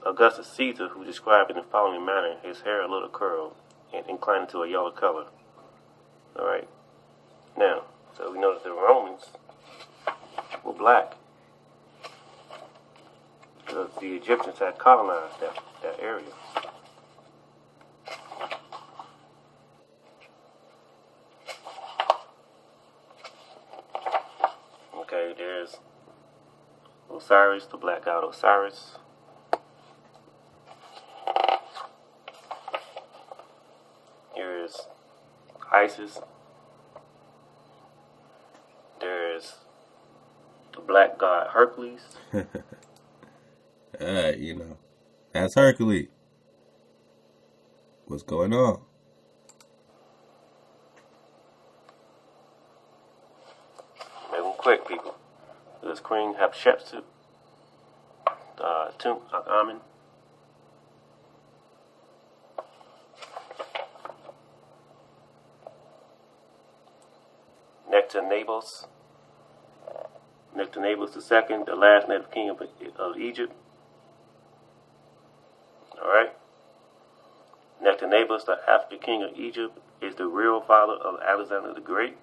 Augustus Caesar, who described in the following manner, his hair a little curled and inclined to a yellow color. Alright. Now, so we know that the Romans were black, because the Egyptians had colonized that area. Okay, there's Osiris, the black god Osiris. Here is Isis. There's the black god Hercules. That's Hercules. What's going on? Make them quick, people. There's Queen Hatshepsut, Tutankhamun. Nectanebus II, the last native king of Egypt. Alright? Nectanebus, the African king of Egypt, is the real father of Alexander the Great.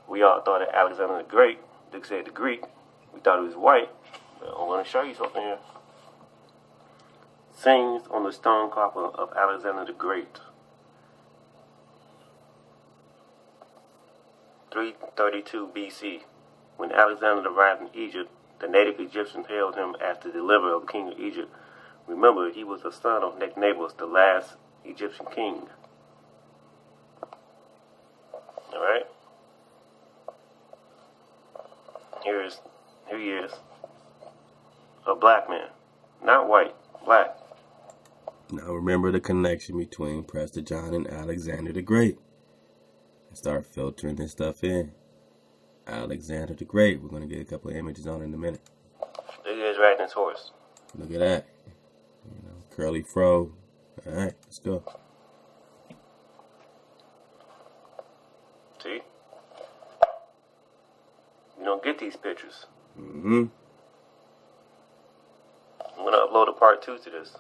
We all thought that Alexander the Great, they said the Greek, we thought he was white. But I'm going to show you something here. Scenes on the stone coffin of Alexander the Great. 332 BC. When Alexander arrived in Egypt, the native Egyptians hailed him as the deliverer of the king of Egypt. Remember, he was the son of Nectanebus, the last Egyptian king. Alright? Here he is. A black man. Not white, black. Now remember the connection between Prester John and Alexander the Great. And start filtering this stuff in. Alexander the Great. We're going to get a couple of images on in a minute. Look at his riding his horse. Look at that. Curly fro. Alright, let's go. See? You don't get these pictures. Mm-hmm. I'm going to upload a part 2 to this.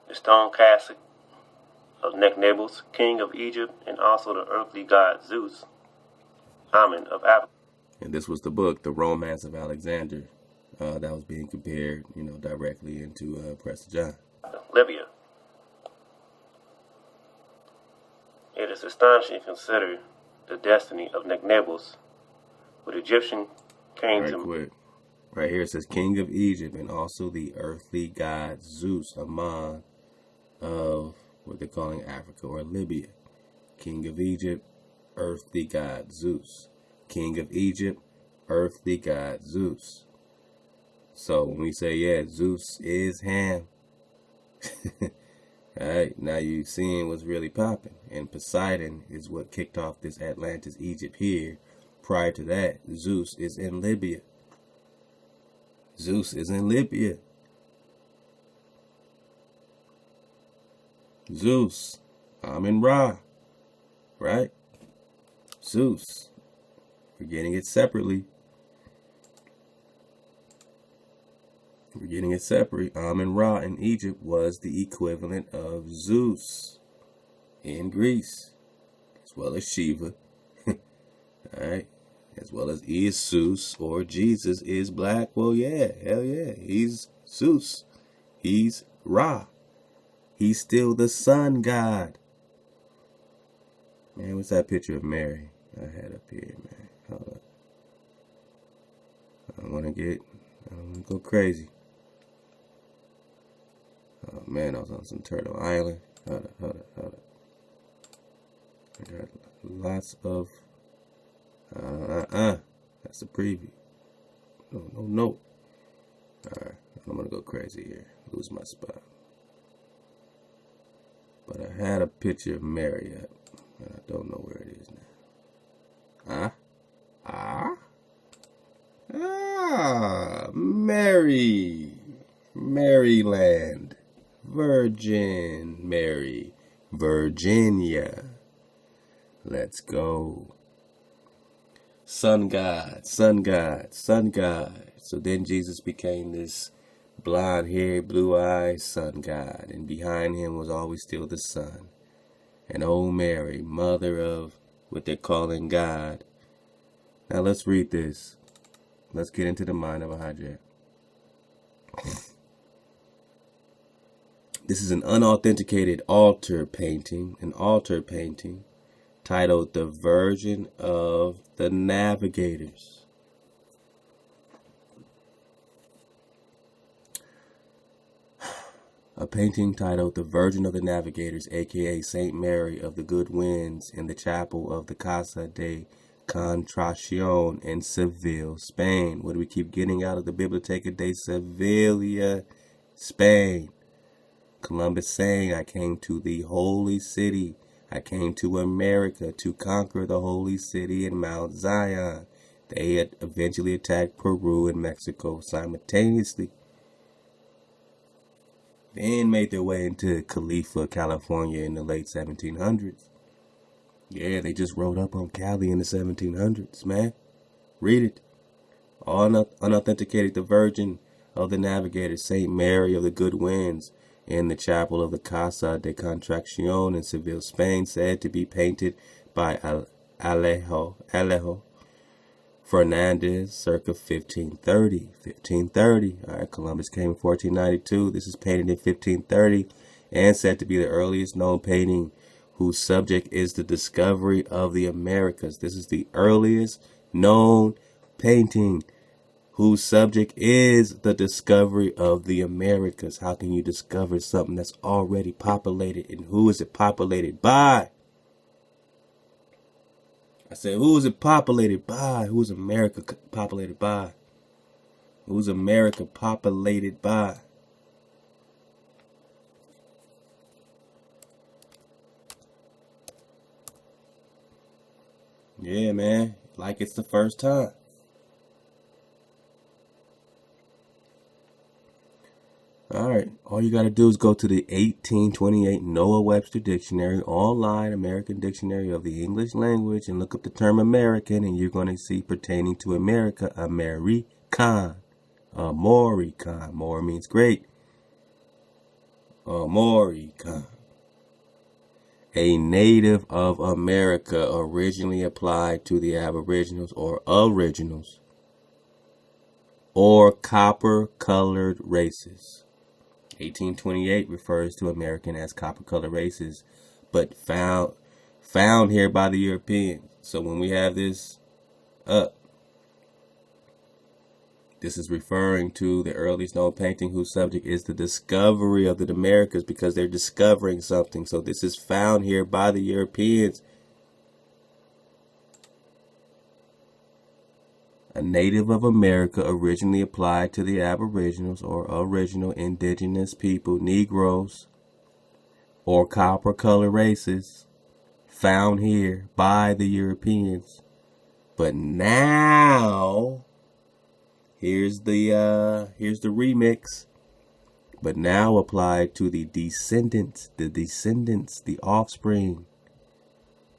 The stone casket of Nectanebus, king of Egypt, and also the earthly god Zeus, Amen of Africa. And this was the book, The Romance of Alexander, that was being compared, directly into Prester John. Libya. It is astonishing to consider the destiny of Nectanebus, with Egyptian came to... Quick. Right here it says, king of Egypt, and also the earthly god Zeus, Amen of what they're calling Africa or Libya. King of Egypt, earthly god Zeus. King of Egypt, earthly god Zeus. So when we say, yeah, Zeus is Ham, alright, now you're seeing what's really popping. And Poseidon is what kicked off this Atlantis, Egypt here. Prior to that, Zeus is in Libya. Zeus is in Libya. Zeus, Amen-Ra, right? Zeus. We're getting it separately. We're getting it separate. Amen-Ra in Egypt was the equivalent of Zeus in Greece, as well as Shiva. Alright, as well as Esus or Jesus is black. Well, yeah, hell yeah, he's Zeus. He's Ra. He's still the sun god. Man, what's that picture of Mary I had up here, man? Hold up. I don't want to go crazy. Oh man, I was on some Turtle Island. Hold up. I got lots of that's a preview. No. Alright, I'm gonna go crazy here. Lose my spot. But I had a picture of Mary up, and I don't know where it is now. Mary. Maryland. Virgin Mary. Virginia. Let's go. Sun God. So then Jesus became this blonde hair, blue eyes sun god, and behind him was always still the sun. And old Mary, mother of what they're calling God. Now let's read this. Let's get into the mind of a hijack. This is an unauthenticated altar painting, titled The Virgin of the Navigators. A painting titled The Virgin of the Navigators, aka Saint Mary of the Good Winds, in the chapel of the Casa de Contracion in Seville, Spain. What do we keep getting out of the Biblioteca de Sevilla, Spain? Columbus saying, I came to the holy city. I came to America to conquer the holy city in Mount Zion. They had eventually attacked Peru and Mexico simultaneously. Then made their way into Khalifa, California in the late 1700s. Yeah, they just rode up on Cali in the 1700s, man. Read it. All unauthenticated, the Virgin of the Navigator, Saint Mary of the Good Winds, in the chapel of the Casa de Contracción in Seville, Spain, said to be painted by Alejo Fernandez, circa 1530. 1530. All right, Columbus came in 1492. This is painted in 1530 and said to be the earliest known painting whose subject is the discovery of the Americas. This is the earliest known painting whose subject is the discovery of the Americas. How can you discover something that's already populated? And who is it populated by? I said, who is it populated by? Who is America populated by? Who's America populated by? Yeah, man. Like it's the first time. Alright, all you gotta do is go to the 1828 Noah Webster Dictionary, online American Dictionary of the English Language, and look up the term American, and you're gonna see pertaining to America, Ame'rican. Ame'rican. More means great. Ame'rican. A native of America, originally applied to the Aboriginals or originals, or copper-colored races. 1828 refers to American as copper-colored races, but found here by the Europeans. So when we have this up, this is referring to the earliest known painting whose subject is the discovery of the Americas, because they're discovering something. So this is found here by the Europeans. A native of America, originally applied to the Aboriginals or original indigenous people, Negroes, or copper-colored races, found here by the Europeans. But now, here's the remix. But now applied to the descendants, the offspring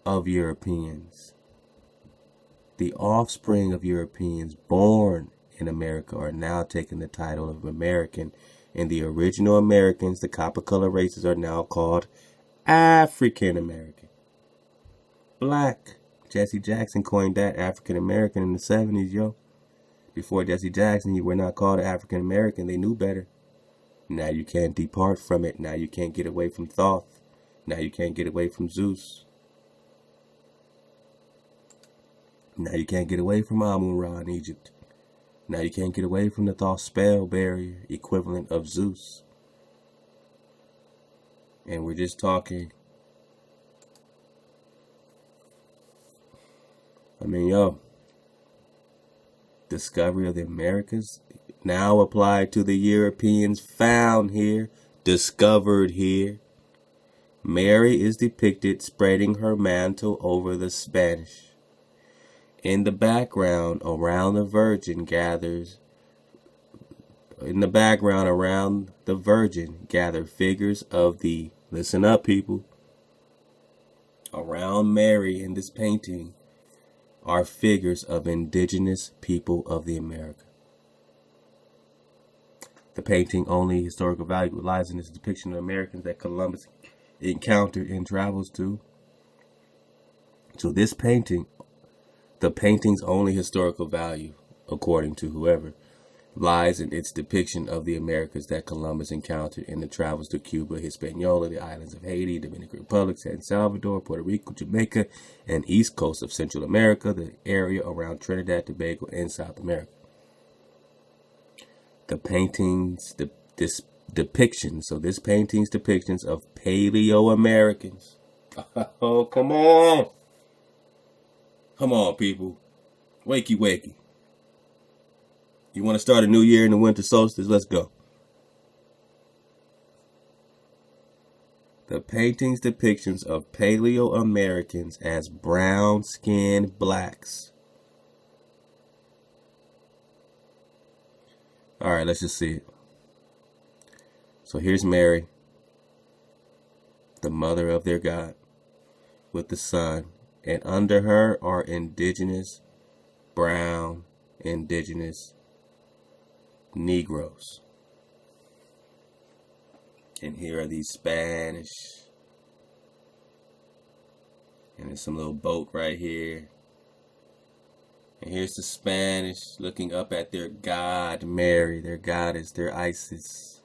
of Europeans. The offspring of Europeans born in America are now taking the title of American, and the original Americans, the copper-colored races, are now called African American. Black. Jesse Jackson coined that, African American, in the 70s, yo. Before Jesse Jackson, you were not called African American. They knew better. Now you can't depart from it. Now you can't get away from Thoth. Now you can't get away from Zeus. Now you can't get away from Amun-Ra in Egypt. Now you can't get away from the Thoth spell barrier, equivalent of Zeus. And we're just talking. I mean, yo. Discovery of the Americas now applied to the Europeans, found here, discovered here. Mary is depicted spreading her mantle over the Spanish. In the background around the Virgin gather figures of the, listen up people, around Mary in this painting are figures of indigenous people of the America. The painting only historical value lies in its depiction of Americans that Columbus encountered and travels to. So this painting, the painting's only historical value, according to whoever, lies in its depiction of the Americas that Columbus encountered in the travels to Cuba, Hispaniola, the islands of Haiti, Dominican Republic, San Salvador, Puerto Rico, Jamaica, and east coast of Central America, the area around Trinidad, Tobago, and South America. The painting's depictions, so this painting's depictions of Paleo-Americans. Oh, come on. Come on, people. Wakey, wakey. You want to start a new year in the winter solstice? Let's go. The painting's depictions of Paleo-Americans as brown-skinned blacks. All right, let's just see it. So here's Mary, the mother of their God, with the son And under her are indigenous, brown, indigenous Negroes. And here are these Spanish. And there's some little boat right here. And here's the Spanish looking up at their god Mary, their goddess, their Isis,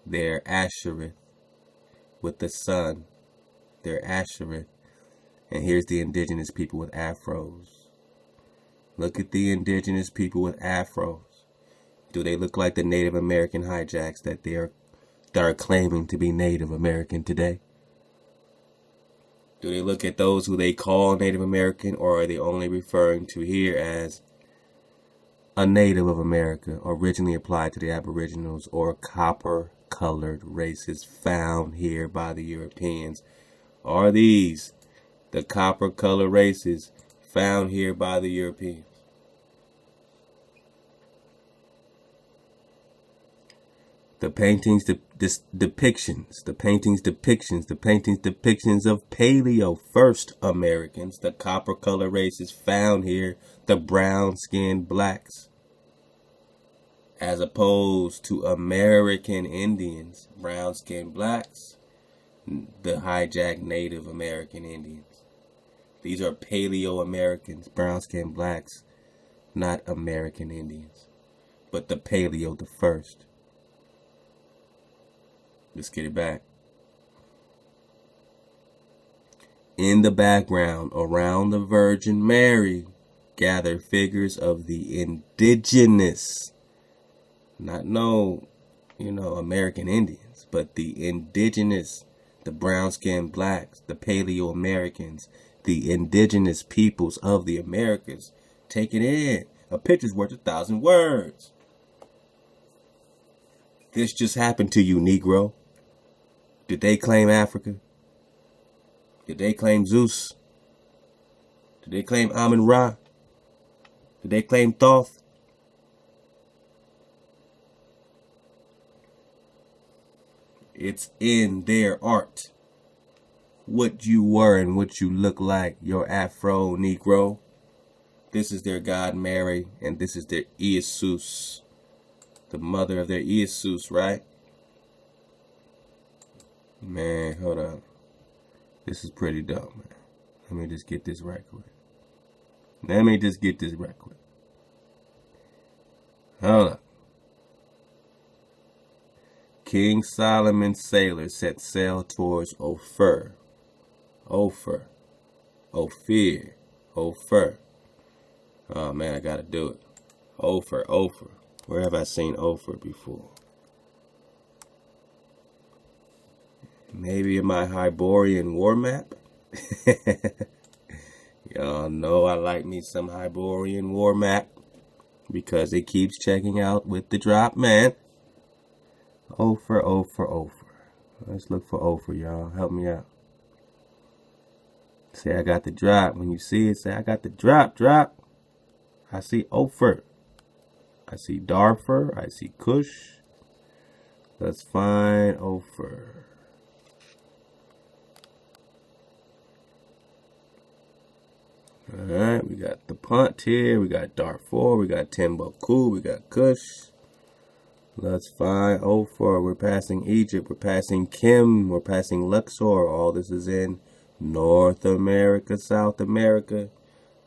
their Ashereth with the sun, their Ashereth. And here's the indigenous people with afros. Look at the indigenous people with afros. Do they look like the Native American hijacks that are claiming to be Native American today? Do they look at those who they call Native American, or are they only referring to here as a native of America, originally applied to the Aboriginals or copper-colored races found here by the Europeans? Are these the copper-colored races found here by the Europeans? The paintings, depictions of Paleo first Americans, the copper-colored races found here, the brown-skinned blacks, as opposed to American Indians, brown-skinned blacks, the hijacked Native American Indians. These are Paleo-Americans, brown-skinned blacks, not American Indians, but the Paleo the first. Let's get it back. In the background, around the Virgin Mary, gather figures of the indigenous, not American Indians, but the indigenous, the brown-skinned blacks, the Paleo-Americans, the indigenous peoples of the Americas. Take it in. A picture's worth 1,000 words. This just happened to you, Negro. Did they claim Africa? Did they claim Zeus? Did they claim Amun-Ra? Did they claim Thoth? It's in their art. What you were and what you look like, your Afro Negro. This is their god Mary, and this is their Esus, the mother of their Esus, right? Man, hold on. This is pretty dope, man. Let me just get this right quick. Hold up. King Solomon's sailors set sail towards Ophir. Ophir. Oh, man, I gotta do it. Ophir. Where have I seen Ophir before? Maybe in my Hyborian war map? Y'all know I like me some Hyborian war map because it keeps checking out with the drop, man. Ophir. Let's look for Ophir, y'all. Help me out. Say I got the drop. When you see it, say I got the drop. I see Ophir. I see Darfur. I see Kush. Let's find Ophir. Alright, we got the Punt here, we got Darfur, we got Timbuktu, we got Kush. Let's find Ophir. We're passing Egypt, we're passing Kim, we're passing Luxor. All this is in North America, South America,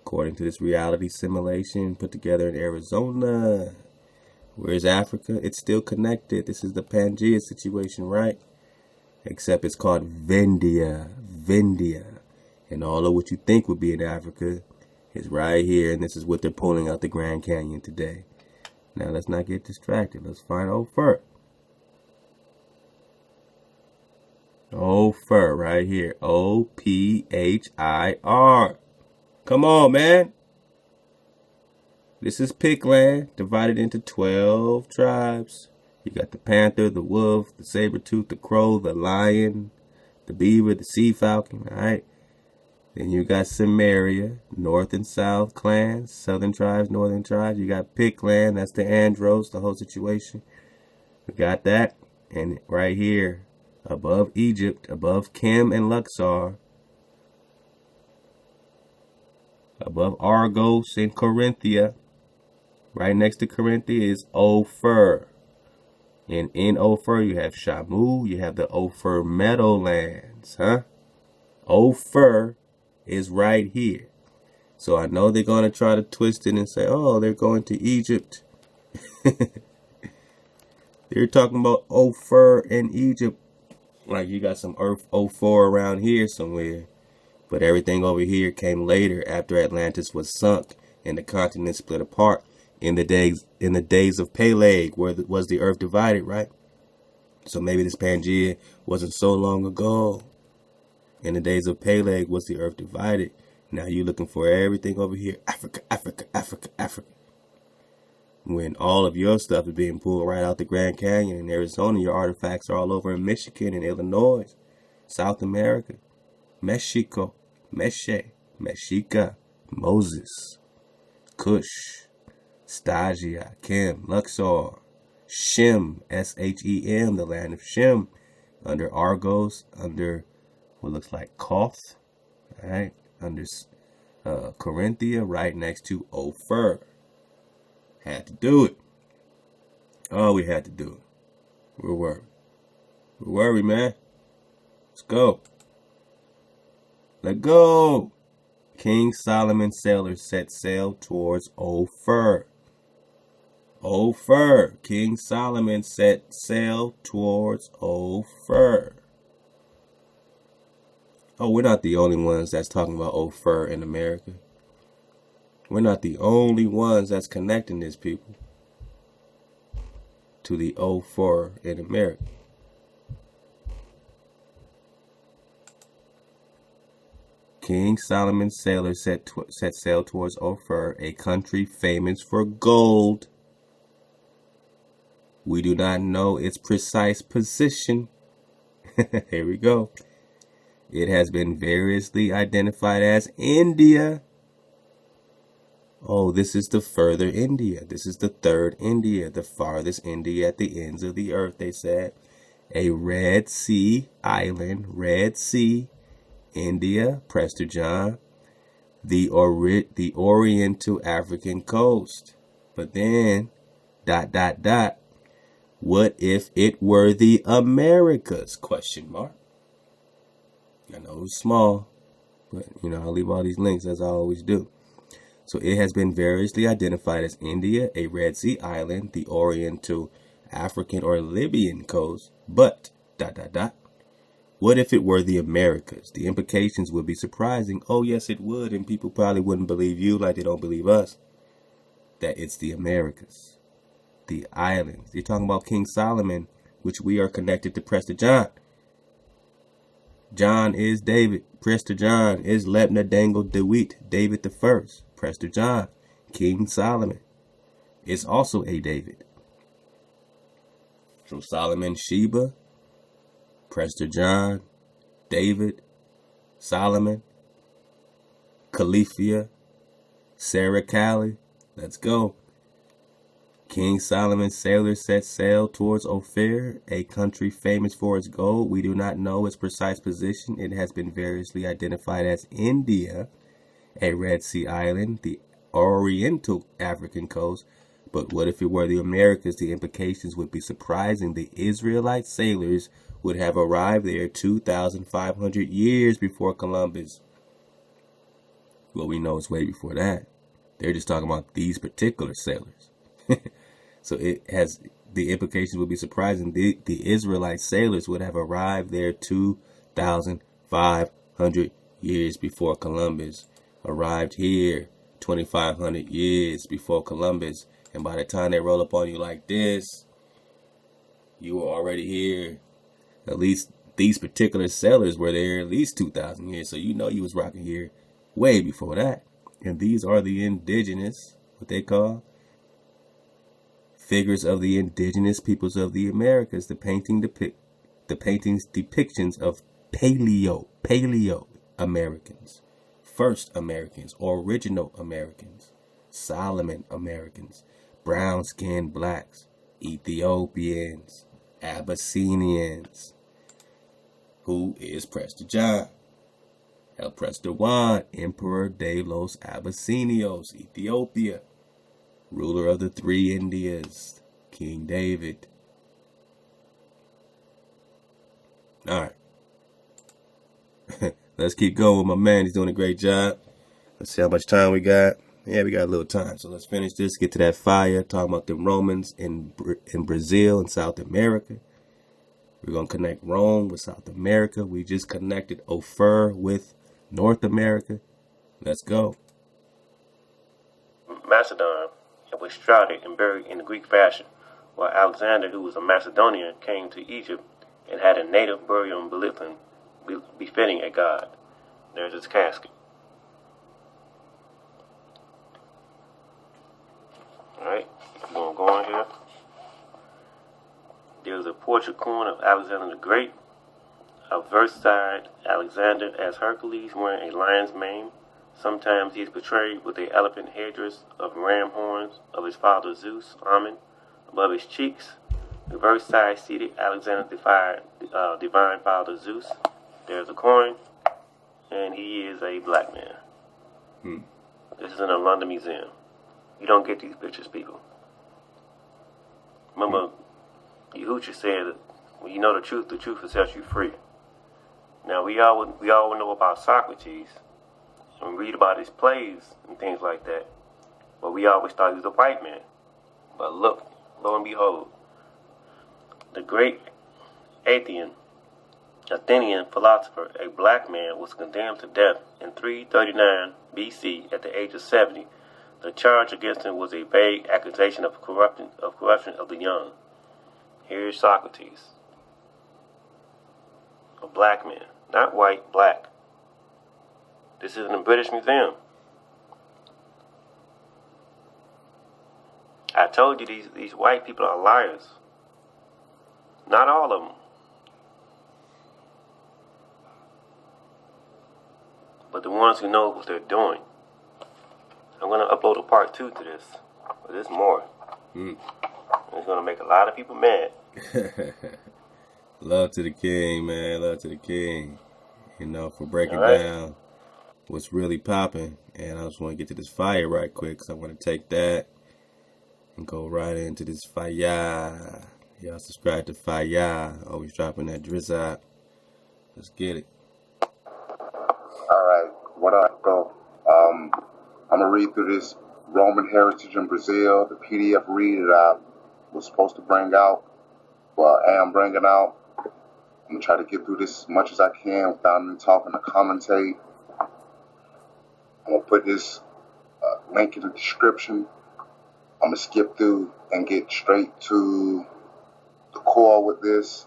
according to this reality simulation put together in Arizona. Where's Africa? It's still connected. This is the Pangea situation, right? Except it's called Vindia. And all of what you think would be in Africa is right here. And this is what they're pulling out the Grand Canyon today. Now, let's not get distracted. Let's find Ophir. Ophir right here. O-P-H-I-R. Come on, man. This is Pickland, divided into 12 tribes. You got the panther, the wolf, the saber-tooth, the crow, the lion, the beaver, the sea falcon, all right? Then you got Samaria, north and south clans, southern tribes, northern tribes. You got Pickland, that's the Andros, the whole situation. We got that. And right here, above Egypt, above Kim and Luxor, Above Argos and Corinthia, right next to Corinthia is Ophir. And in Ophir, you have Shamu, you have the Ophir Meadowlands, huh? Ophir is right here. So I know they're going to try to twist it and say, oh, they're going to Egypt. They're talking about Ophir in Egypt. Like you got some Earth 04 around here somewhere. But everything over here came later after Atlantis was sunk and the continent split apart in the days of Peleg, where was the earth divided, right? So maybe this Pangea wasn't so long ago. In the days of Peleg was the earth divided. Now you're looking for everything over here. Africa, Africa, Africa, Africa. When all of your stuff is being pulled right out the Grand Canyon in Arizona, your artifacts are all over in Michigan and Illinois, South America, Mexico, Meche, Mexica, Moses, Cush, Stagia, Kim, Luxor, Shem, Shem, the land of Shem, under Argos, under what looks like Koth, right? Under Corinthia, right next to Ophir. Had to do it. Oh, we had to do it. We're worried. We're worried, man. Let's go. Let go. King Solomon's sailors set sail towards Ophir. Ophir. King Solomon set sail towards Ophir. Oh, we're not the only ones that's talking about Ophir in America. We're not the only ones that's connecting this people to the Ophir in America. King Solomon's sailors set sail towards Ophir, a country famous for gold. We do not know its precise position. Here we go. It has been variously identified as India. Oh, this is the further India. This is the third India, the farthest India at the ends of the earth, they said. A Red Sea island, Red Sea, India, Prester John, the Oriental African coast. But then, ... what if it were the Americas, question mark. I know it's small, but, I'll leave all these links as I always do. So it has been variously identified as India, a Red Sea island, the Oriental African or Libyan coast, but ... what if it were the Americas? The implications would be surprising. Oh, yes, it would, and people probably wouldn't believe you like they don't believe us, that it's the Americas, the islands. You're talking about King Solomon, which we are connected to Prester John. John is David. Prester John is Lebna Dangle DeWitt, David the First. Prester John, King Solomon, is also a David. So Solomon, Sheba, Prester John, David, Solomon, Califia, Sarah Callie. Let's go. King Solomon's sailors set sail towards Ophir, a country famous for its gold. We do not know its precise position. It has been variously identified as India, a Red Sea island, the Oriental African coast. But what if it were the Americas? The implications would be surprising. The Israelite sailors would have arrived there 2,500 years before Columbus. Well, we know it's way before that. They're just talking about these particular sailors. So it has, the implications would be surprising. The Israelite sailors would have arrived there 2,500 years before Columbus. Arrived here 2,500 years before Columbus. And by the time they roll up on you like this, you were already here. At least these particular sailors were there at least 2,000 years. So you was rocking here way before that. And these are the indigenous, what they call, figures of the indigenous peoples of the Americas. The painting's depictions of Paleo Americans, first Americans, original Americans, Solomon Americans, brown-skinned blacks, Ethiopians, Abyssinians. Who is Prester John? El Prestewan, Emperor de los Abyssinios, Ethiopia. Ruler of the 3 Indias, King David. Alright. Let's keep going with my man. He's doing a great job. Let's see how much time we got. Yeah, we got a little time. So let's finish this, get to that fire, talking about the Romans in Brazil and South America. We're going to connect Rome with South America. We just connected Ophir with North America. Let's go. Macedon was shrouded and buried in the Greek fashion, while Alexander, who was a Macedonian, came to Egypt and had a native burial in Bulletin befitting a god. There's his casket. Alright, we're going to go on here. There's a portrait coin of Alexander the Great, a verse-side Alexander as Hercules wearing a lion's mane. Sometimes he is portrayed with a elephant headdress of ram horns of his father Zeus, Amen, above his cheeks. The verse-side seated Alexander divine father Zeus. There's a coin, and he is a black man. This is in a London museum. You don't get these pictures, people. Remember, Yahushua said, when you know the truth will set you free. Now, we all know about Socrates, and we read about his plays and things like that, but we always thought he was a white man. But look, lo and behold, the great Athenian philosopher, a black man, was condemned to death in 339 BC at the age of 70. The charge against him was a vague accusation of corruption of the young. Here's Socrates, a black man, not white, black. This is in the British Museum. I told you these white people are liars. Not all of them. But the ones who know what they're doing. I'm going to upload a part 2 to this. But there's more. It's going to make a lot of people mad. Love to the king, man. Love to the king. You know, for breaking down what's really popping. And I just want to get to this fire right quick, because I want to take that and go right into this fire. Y'all subscribe to fire. Always dropping that drizzle. Let's get it. Alright, what up, go? I'm going to read through this Roman heritage in Brazil, the PDF read that I was supposed to bring out. Well, I am bringing out. I'm going to try to get through this as much as I can without me talking to commentate. I'm going to put this link in the description. I'm going to skip through and get straight to the core with this.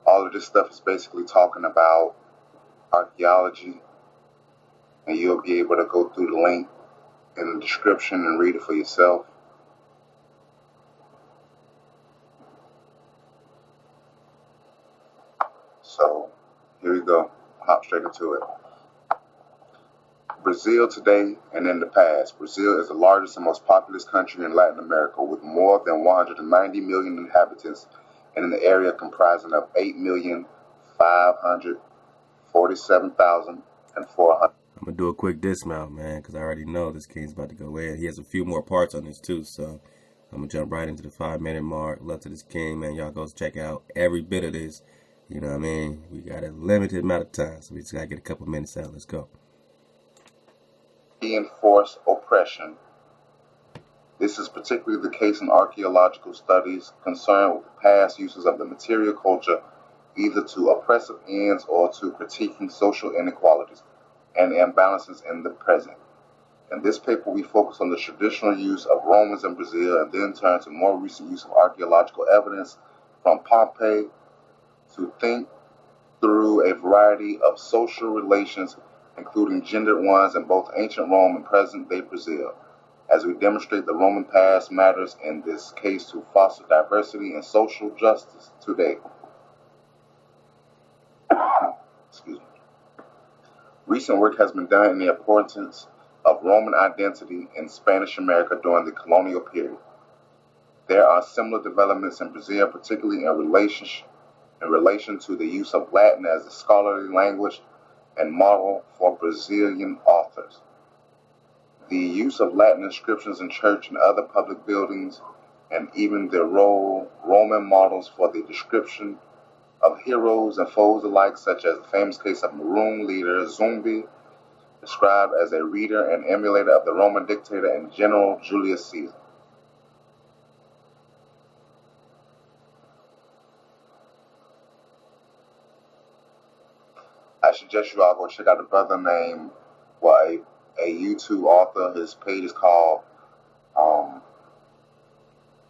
All of this stuff is basically talking about archaeology. And you'll be able to go through the link in the description and read it for yourself. So, here we go. Hop straight into it. Brazil today and in the past. Brazil is the largest and most populous country in Latin America, with more than 190 million inhabitants, and in the area comprising of 8,547,400. I'm going to do a quick dismount, man, because I already know this king's about to go in. He has a few more parts on this, too, so I'm going to jump right into the 5-minute mark. Love to this king, man. Y'all go check out every bit of this. You know what I mean? We got a limited amount of time, so we just got to get a couple minutes out. Let's go. Enforced oppression. This is particularly the case in archaeological studies concerned with the past uses of the material culture, either to oppressive ends or to critiquing social inequalities and imbalances in the present. In this paper, we focus on the traditional use of Romans in Brazil and then turn to more recent use of archaeological evidence from Pompeii to think through a variety of social relations, including gendered ones in both ancient Rome and present-day Brazil. As we demonstrate the Roman past matters in this case to foster diversity and social justice today. Excuse me. Recent work has been done in the importance of Roman identity in Spanish America during the colonial period. There are similar developments in Brazil, particularly in relation to the use of Latin as a scholarly language and model for Brazilian authors. The use of Latin inscriptions in church and other public buildings, and even the Roman models for the description of heroes and foes alike, such as the famous case of Maroon leader Zumbi, described as a reader and emulator of the Roman dictator and general Julius Caesar. I suggest you all go check out a brother named, a YouTube author. His page is called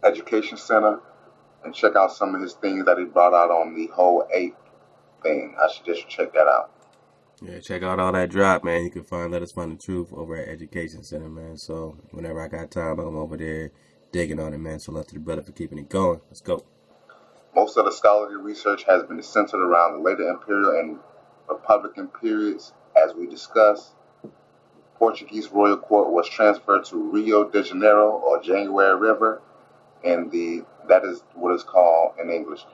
Education Center, and check out some of his things that he brought out on the whole ape thing. I suggest you check that out. Yeah, check out all that drop, man. You can Let Us Find the Truth over at Education Center, man. So whenever I got time, I'm over there digging on it, man. So love to the brother for keeping it going. Let's go. Most of the scholarly research has been centered around the later imperial and republican periods. As we discussed, Portuguese royal court was transferred to Rio de Janeiro, or January River, and that is what it's called in English,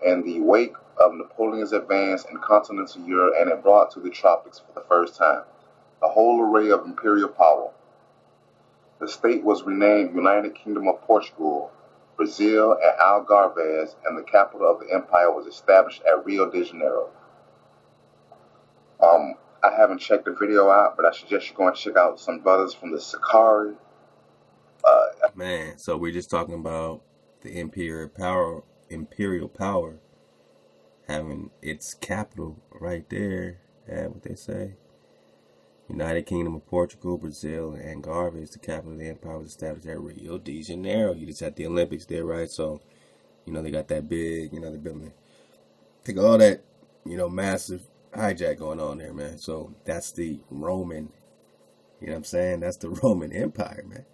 in the wake of Napoleon's advance in continental Europe, and it brought to the tropics for the first time a whole array of imperial power. The state was renamed United Kingdom of Portugal, Brazil, and Algarves, and the capital of the empire was established at Rio de Janeiro. I haven't checked the video out, but I suggest you go and check out some brothers from the Sakari. Man, so we're just talking about the imperial power having its capital right there at what they say, United Kingdom of Portugal, Brazil, and Algarves. The capital of the empire was established at Rio de Janeiro. You just had the Olympics there, right? So, they got that big, they're building, think all that, massive hijack going on there, man. So that's the Roman, that's the Roman Empire, man.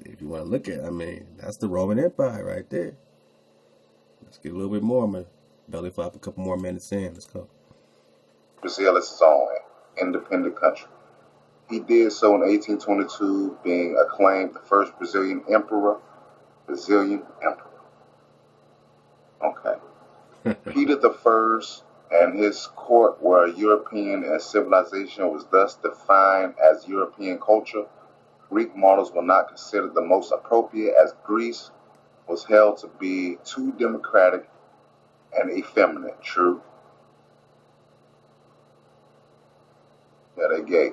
If you want to look at it, that's the Roman Empire right there. Let's get a little bit more. I'm going to belly flop a couple more minutes in. Let's go. Brazil is its own independent country. He did so in 1822, being acclaimed the first Brazilian emperor. Okay. Peter I and his court were European, and civilization was thus defined as European culture. Greek models were not considered the most appropriate, as Greece was held to be too democratic and effeminate. True. Yeah, they gay.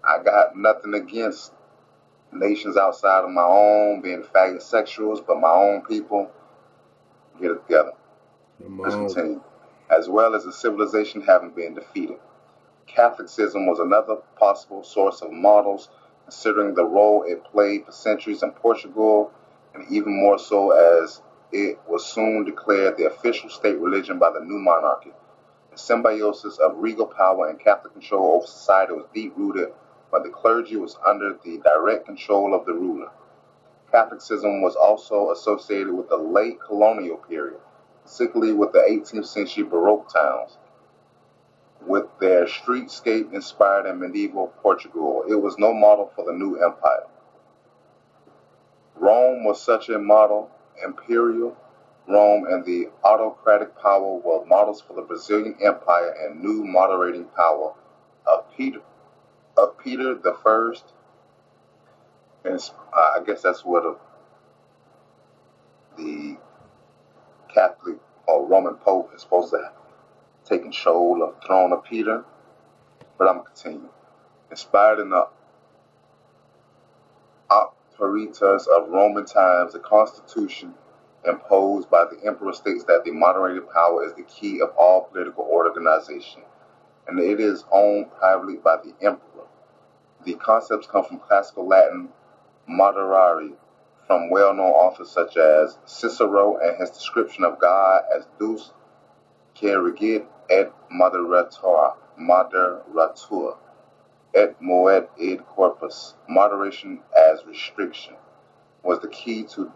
I got nothing against nations outside of my own being faggot sexuals, but my own people, get it together. Let's continue. As well as the civilization having been defeated. Catholicism was another possible source of models, considering the role it played for centuries in Portugal, and even more so as it was soon declared the official state religion by the new monarchy. The symbiosis of regal power and Catholic control over society was deep-rooted, but the clergy was under the direct control of the ruler. Catholicism was also associated with the late colonial period, particularly with the 18th century Baroque towns, with their streetscape inspired in medieval Portugal. It was no model for the new empire. Rome was such a model. Imperial Rome and the autocratic power were models for the Brazilian Empire and new moderating power of Peter the First. And I guess that's what the Catholic or Roman Pope is supposed to have taken control of the throne of Peter. But I'm going to continue. Inspired in the auctoritas of Roman times, the Constitution imposed by the emperor states that the moderated power is the key of all political organization, and it is owned privately by the emperor. The concepts come from classical Latin moderare, from well-known authors such as Cicero and his description of God as Deus que regit et moderator, et moet id corpus. Moderation as restriction was the key to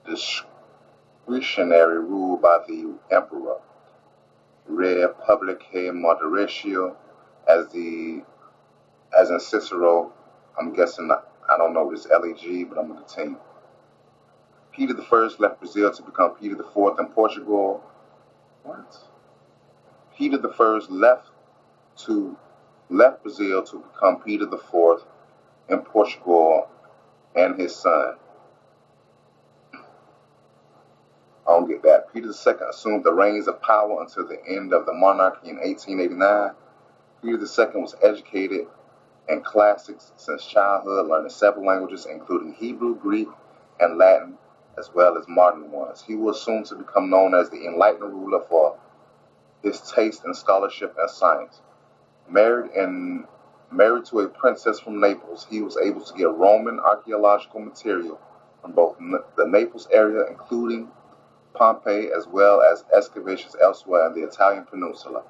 discretionary rule by the emperor. Re publicae moderatio, as in Cicero. I'm guessing, I don't know this LEG, but I'm going to continue. Peter I left Brazil to become Peter IV in Portugal. Peter I left Brazil to become Peter IV in Portugal and his son. I don't get that. Peter II assumed the reins of power until the end of the monarchy in 1889. Peter II was educated in classics since childhood, learning several languages, including Hebrew, Greek, and Latin, as well as modern ones. He was soon to become known as the enlightened ruler for his taste in scholarship and science. Married to a princess from Naples, he was able to get Roman archaeological material from both the Naples area, including Pompeii, as well as excavations elsewhere in the Italian peninsula.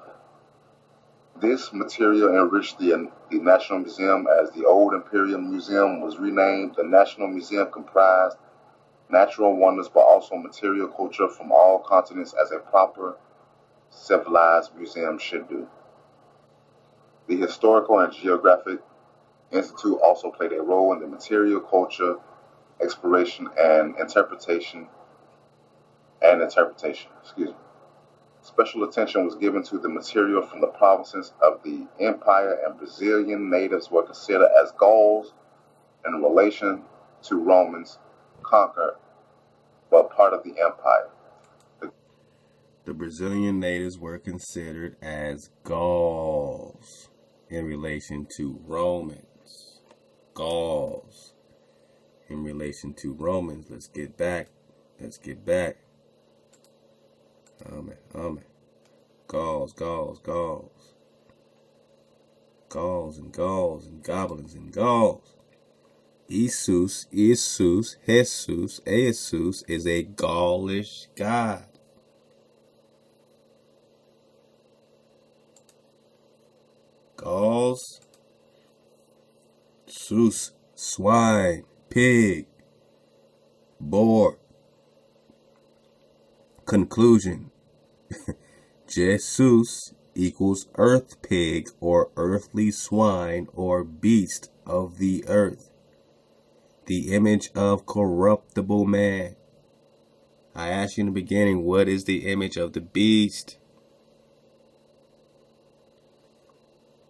This material enriched the National Museum, as the old Imperial Museum was renamed. The National Museum comprised natural wonders, but also material culture from all continents, as a proper civilized museum should do. The Historical and Geographic Institute also played a role in the material culture, exploration, and interpretation. Special attention was given to the material from the provinces of the empire, and Brazilian natives were considered as Gauls in relation to Romans, conquered but part of the empire. The Brazilian natives were considered as Gauls in relation to Romans. Gauls in relation to Romans. Let's get back. Amen. Gauls. Gauls and goblins and Gauls. Esus, Jesus is a Gaulish god. Gauls, Zeus, swine, pig, boar. Conclusion. Jesus equals earth pig or earthly swine or beast of the earth. The image of corruptible man. I asked you in the beginning, what is the image of the beast?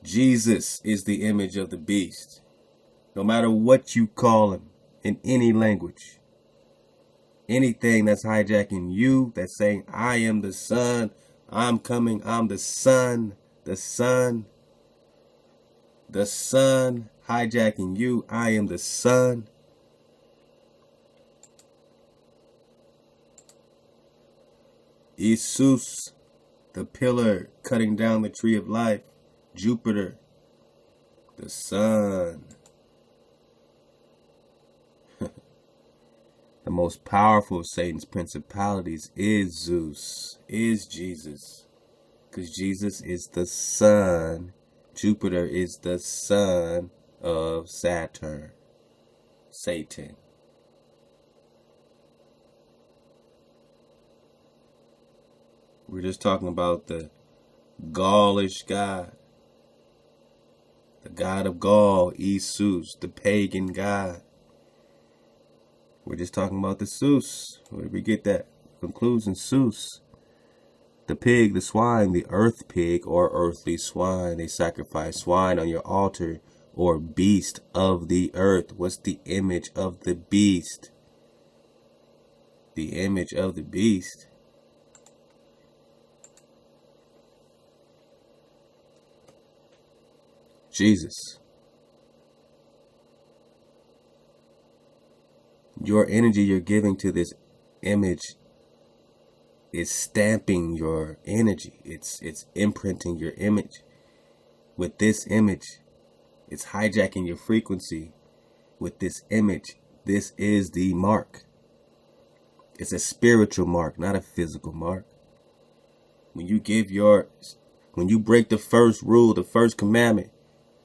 Jesus is the image of the beast. No matter what you call him in any language. Anything that's hijacking you, that's saying, I am the Son, I'm coming, I'm the Son, the Son hijacking you, I am the Son. Esus, the pillar cutting down the tree of life. Jupiter, the sun. The most powerful of Satan's principalities is Zeus, is Jesus. Because Jesus is the sun. Jupiter is the son of Saturn. Satan. We're just talking about the Gaulish god. The god of Gaul, Esus, the pagan god. We're just talking about the Zeus. Where did we get that? Conclusion, Zeus. The pig, the swine, the earth pig or earthly swine. They sacrifice swine on your altar or beast of the earth. What's the image of the beast? The image of the beast. Jesus. Your energy you're giving to this image is stamping your energy. It's imprinting your image. With this image, it's hijacking your frequency. With this image, this is the mark. It's a spiritual mark, not a physical mark. When you break the first rule, the first commandment,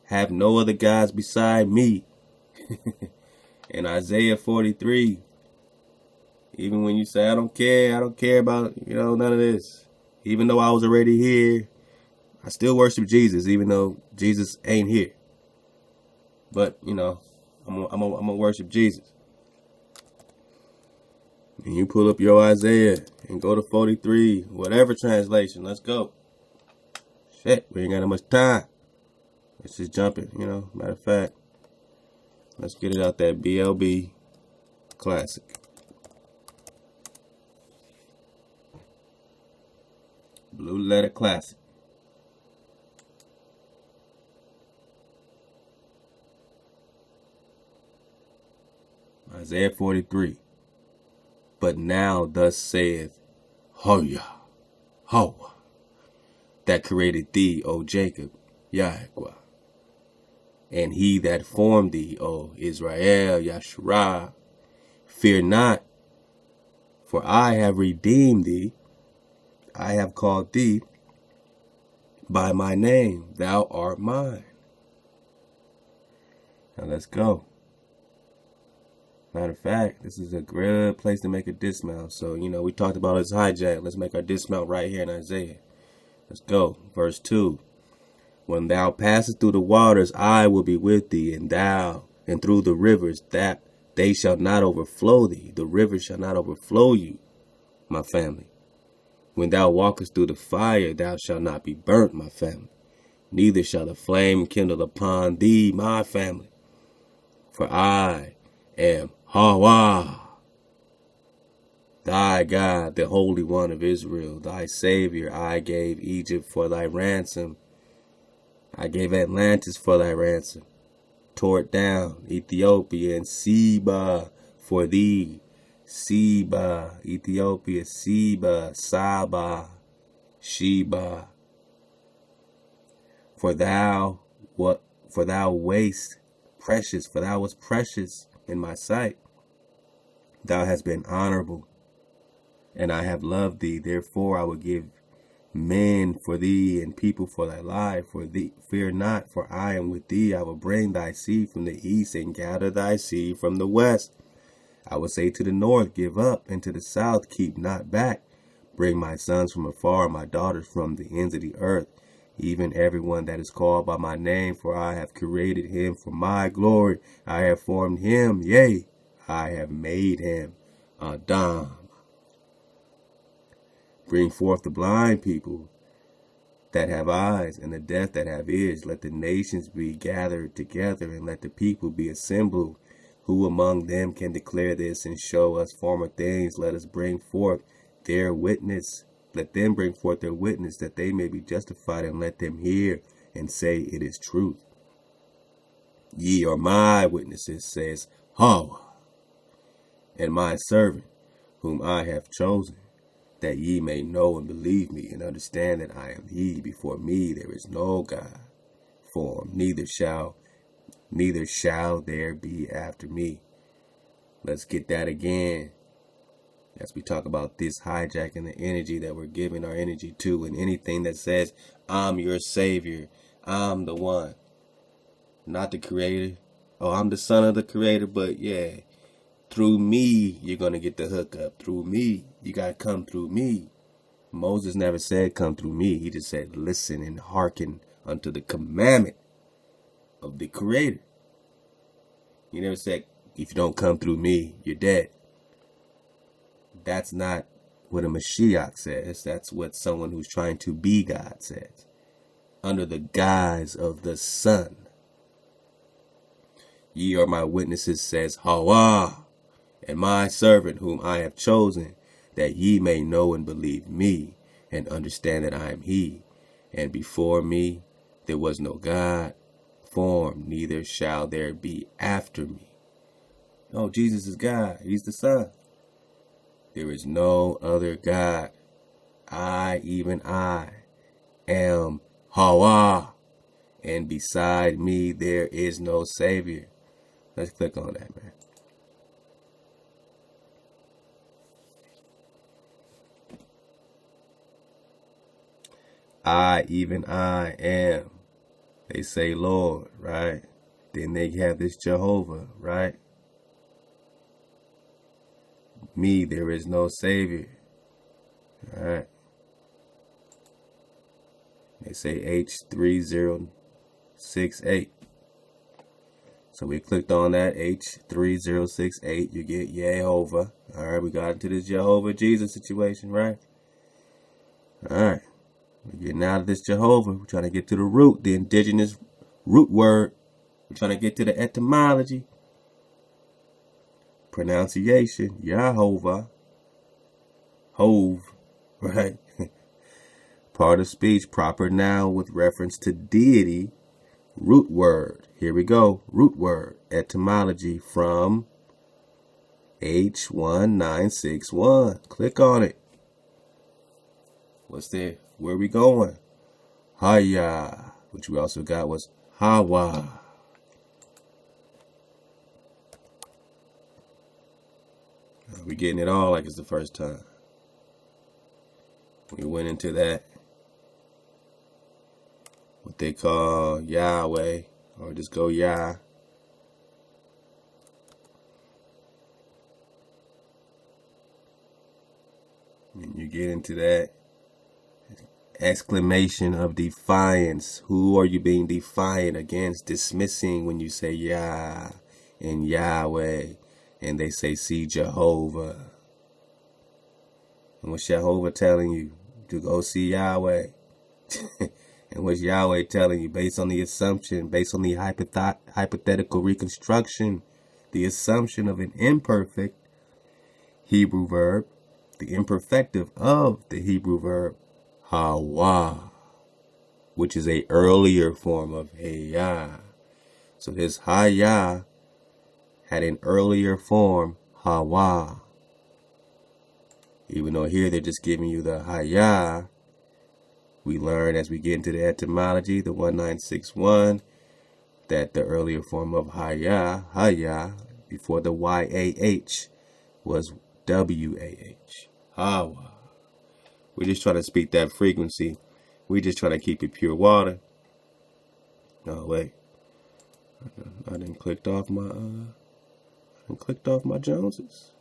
have no other gods beside me. In Isaiah 43, even when you say, I don't care about, none of this. Even though I was already here, I still worship Jesus, even though Jesus ain't here. But, I'm gonna worship Jesus. And you pull up your Isaiah and go to 43, whatever translation. Let's go. Shit, we ain't got that much time. Let's just jump it, you know. Matter of fact, let's get it out that BLB classic. Blue letter classic. Isaiah 43. But now thus saith Hoyah, Hoa, that created thee, O Jacob, Yahweh, and he that formed thee, O Israel, Yashurah, fear not, for I have redeemed thee, I have called thee by my name, thou art mine. Now let's go. Matter of fact, this is a good place to make a dismount. So, you know, we talked about this hijack. Let's make our dismount right here in Isaiah. Let's go. Verse 2. When thou passest through the waters, I will be with thee, and through the rivers, that they shall not overflow thee. The rivers shall not overflow you, my family. When thou walkest through the fire, thou shalt not be burnt, my family. Neither shall the flame kindle upon thee, my family. For I am Hawa, thy God, the Holy One of Israel, thy Savior. I gave Egypt for thy ransom. I gave Atlantis for thy ransom. Tore it down, Ethiopia and Seba for thee. Seba, Ethiopia, Seba, Saba, Sheba. For thou wast precious, for thou wast precious in my sight. Thou hast been honorable, and I have loved thee. Therefore I will give men for thee and people for thy life. For thee, fear not, for I am with thee. I will bring thy seed from the east and gather thy seed from the west. I will say to the north, give up, and to the south, keep not back. Bring my sons from afar, my daughters from the ends of the earth, even everyone that is called by my name, for I have created him for my glory. I have formed him, yea, I have made him Adam. Bring forth the blind people that have eyes, and the deaf that have ears. Let the nations be gathered together, and let the people be assembled. Who among them can declare this and show us former things? Let us bring forth their witness. Let them bring forth their witness, that they may be justified, and let them hear and say it is truth. Ye are my witnesses, says Hawa, and my servant, whom I have chosen, that ye may know and believe me, and understand that I am he. Before me there is no God formed, neither shall there be after me. Let's get that again. As we talk about this hijacking the energy that we're giving our energy to, and anything that says, I'm your savior, I'm the one, not the creator. Oh, I'm the son of the creator, but yeah, through me, you're going to get the hookup. Through me, you got to come through me. Moses never said come through me. He just said listen and hearken unto the commandment of the creator. He never said, if you don't come through me, you're dead. That's not what a Mashiach says. That's what someone who's trying to be God says. Under the guise of the Son. Ye are my witnesses, says Hawa, and my servant whom I have chosen, that ye may know and believe me, and understand that I am he. And before me there was no God formed, neither shall there be after me. Oh, Jesus is God. He's the Son. There is no other God. I, even I, am Hawa, and beside me there is no Savior. Let's click on that, man. I, even I, am. They say Lord, right? Then they have this Jehovah, right? Me, there is no Savior. All right. They say H3068. So we clicked on that H3068. You get Jehovah. All right, we got into this Jehovah Jesus situation, right? All right. We're getting out of this Jehovah. We're trying to get to the root, the indigenous root word. We're trying to get to the etymology. Pronunciation, Jehovah. Hove, right? Part of speech, proper noun with reference to deity. Root word. Here we go. Root word. Etymology from H1961. Click on it. What's there? Where are we going? Haya. Which we also got was Hawa. We're getting it all like it's the first time. We went into that, what they call Yahweh, or just go Yah. And you get into that exclamation of defiance. Who are you being defiant against? Dismissing when you say Yah and Yahweh, and they say see Jehovah. And what's Jehovah telling you? To go see Yahweh. And what's Yahweh telling you? Based on the assumption, based on the hypothetical reconstruction, the assumption of an imperfect Hebrew verb, the imperfective of the Hebrew verb Hawa, which is a earlier form of Haya. So this Haya had an earlier form, Hawa. Even though here they're just giving you the Haya, we learn as we get into the etymology, the 1961, that the earlier form of Haya, before the YAH, was WAH, Hawa. We're just trying to speak that frequency. We're just trying to keep it pure water. No, wait. I didn't clicked off my Joneses.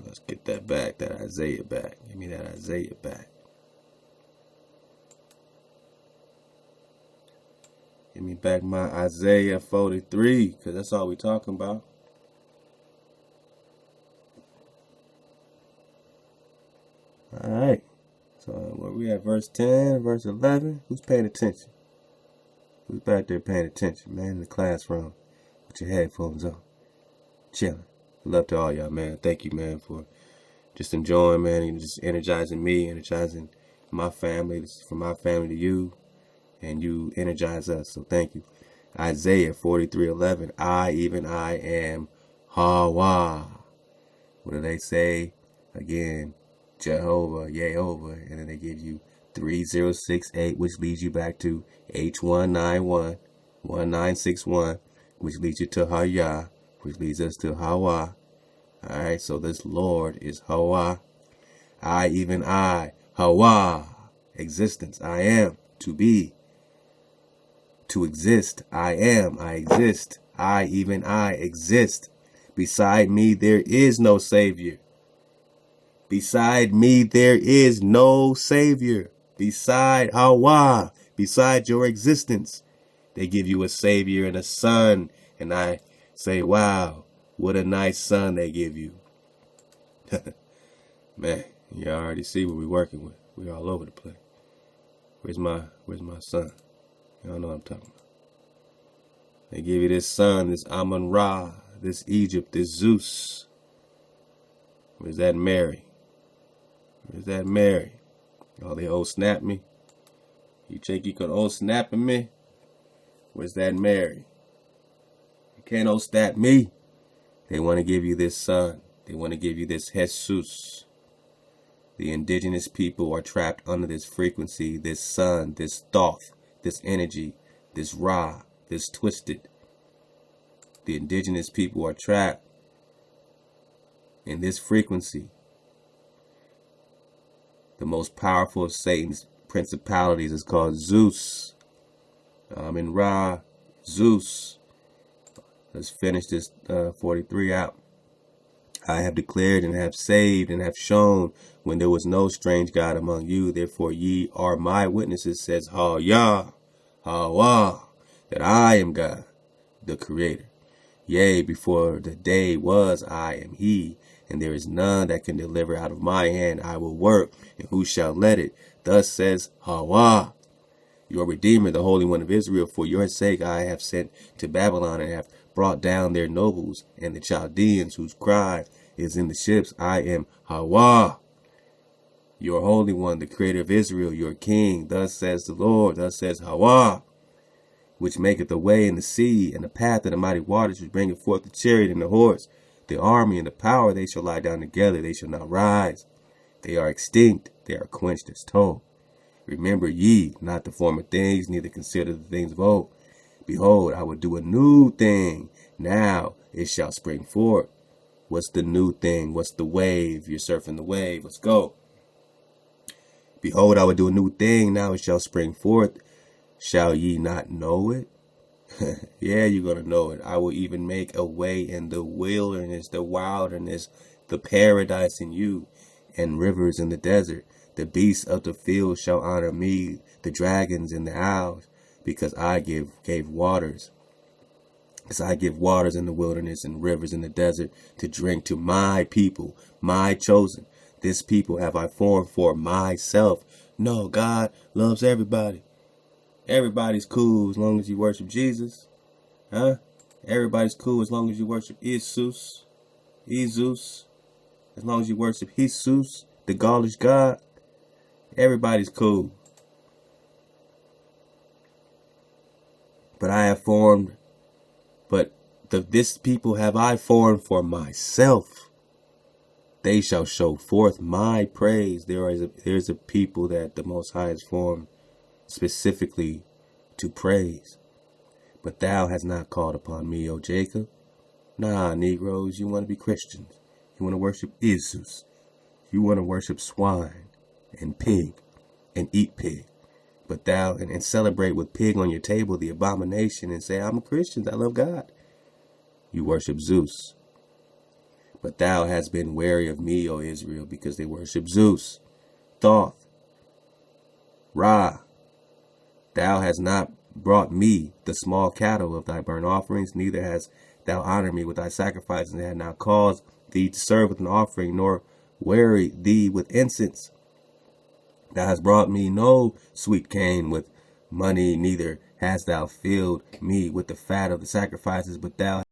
Let's get that back, that Isaiah back. Give me that Isaiah back. Give me back my Isaiah 43, because that's all we're talking about. All right. So where we at? Verse 10, verse 11. Who's paying attention? Who's back there paying attention, man, in the classroom with your headphones on? Chilling. Love to all y'all, man. Thank you, man, for just enjoying, man, and just energizing me, energizing my family. This is from my family to you, and you energize us. So thank you. Isaiah 43:11. I, even I, am Hawa. What do they say? Again, Jehovah, Yehovah, and then they give you 3068, which leads you back to H191, 1961, which leads you to Haya, which leads us to Hawa. Alright, so this Lord is Hawa. I, even I, Hawa. Existence, I am. To be. To exist, I am. I exist. I, even I, exist. Beside me, there is no Savior. Beside me, there is no Savior. Beside Hawa, beside your existence, they give you a Savior and a Son. And I say, wow, what a nice son they give you. Man, you already see what we're working with. We're all over the place. Where's my son? Y'all know what I'm talking about. They give you this son, this Amun-Ra, this Egypt, this Zeus. Where's that Mary? Where's that Mary? Oh, they old snap me. You think you could old snap me? Where's that Mary? You can't old snap me. They want to give you this son. They want to give you this Jesus. The indigenous people are trapped under this frequency, this sun, this Thoth, this energy, this Ra, this twisted. The indigenous people are trapped in this frequency. The most powerful of Satan's principalities is called Zeus. Amun-Ra, Zeus. Let's finish this 43 out. I have declared and have saved and have shown when there was no strange God among you. Therefore ye are my witnesses, says Ha-Yah, Ha-Wah, that I am God, the Creator. Yea, before the day was, I am He, and there is none that can deliver out of my hand. I will work, and who shall let it? Thus says Ha-Wah, your Redeemer, the Holy One of Israel. For your sake I have sent to Babylon, and have brought down their nobles and the Chaldeans, whose cry is in the ships. I am Ha-Wah, your Holy One, the Creator of Israel, your King. Thus says the Lord, thus says Ha-Wah, which maketh the way in the sea, and the path of the mighty waters, which bringeth forth the chariot and the horse, the army and the power. They shall lie down together, they shall not rise. They are extinct, they are quenched as tow. Remember ye not the former things, neither consider the things of old. Behold, I will do a new thing. Now it shall spring forth. What's the new thing? What's the wave? You're surfing the wave. Let's go. Behold, I will do a new thing. Now it shall spring forth. Shall ye not know it? Yeah, you're going to know it. I will even make a way in the wilderness, the wilderness, the paradise in you, and rivers in the desert. The beasts of the field shall honor me, the dragons and the owls, because I gave waters. Because I give waters in the wilderness and rivers in the desert to drink to my people, my chosen. This people have I formed for myself. No, God loves everybody. Everybody's cool as long as you worship Jesus. Huh? Everybody's cool as long as you worship Esus. As long as you worship Esus, the Gaulish God. Everybody's cool. But I have formed, this people have I formed for myself. They shall show forth my praise. There's a people that the Most High has formed specifically to praise. But thou hast not called upon me, O Jacob. Nah, Negroes, you want to be Christians. You want to worship Esus. You want to worship swine and pig and eat pig. But thou, and celebrate with pig on your table, the abomination, and say, I'm a Christian, I love God. You worship Zeus. But thou hast been wary of me, O Israel, because they worship Zeus, Thoth, Ra. Thou hast not brought me the small cattle of thy burnt offerings, neither hast thou honored me with thy sacrifices, and had not caused thee to serve with an offering, nor weary thee with incense. Thou hast brought me no sweet cane with money, neither hast thou filled me with the fat of the sacrifices, but thou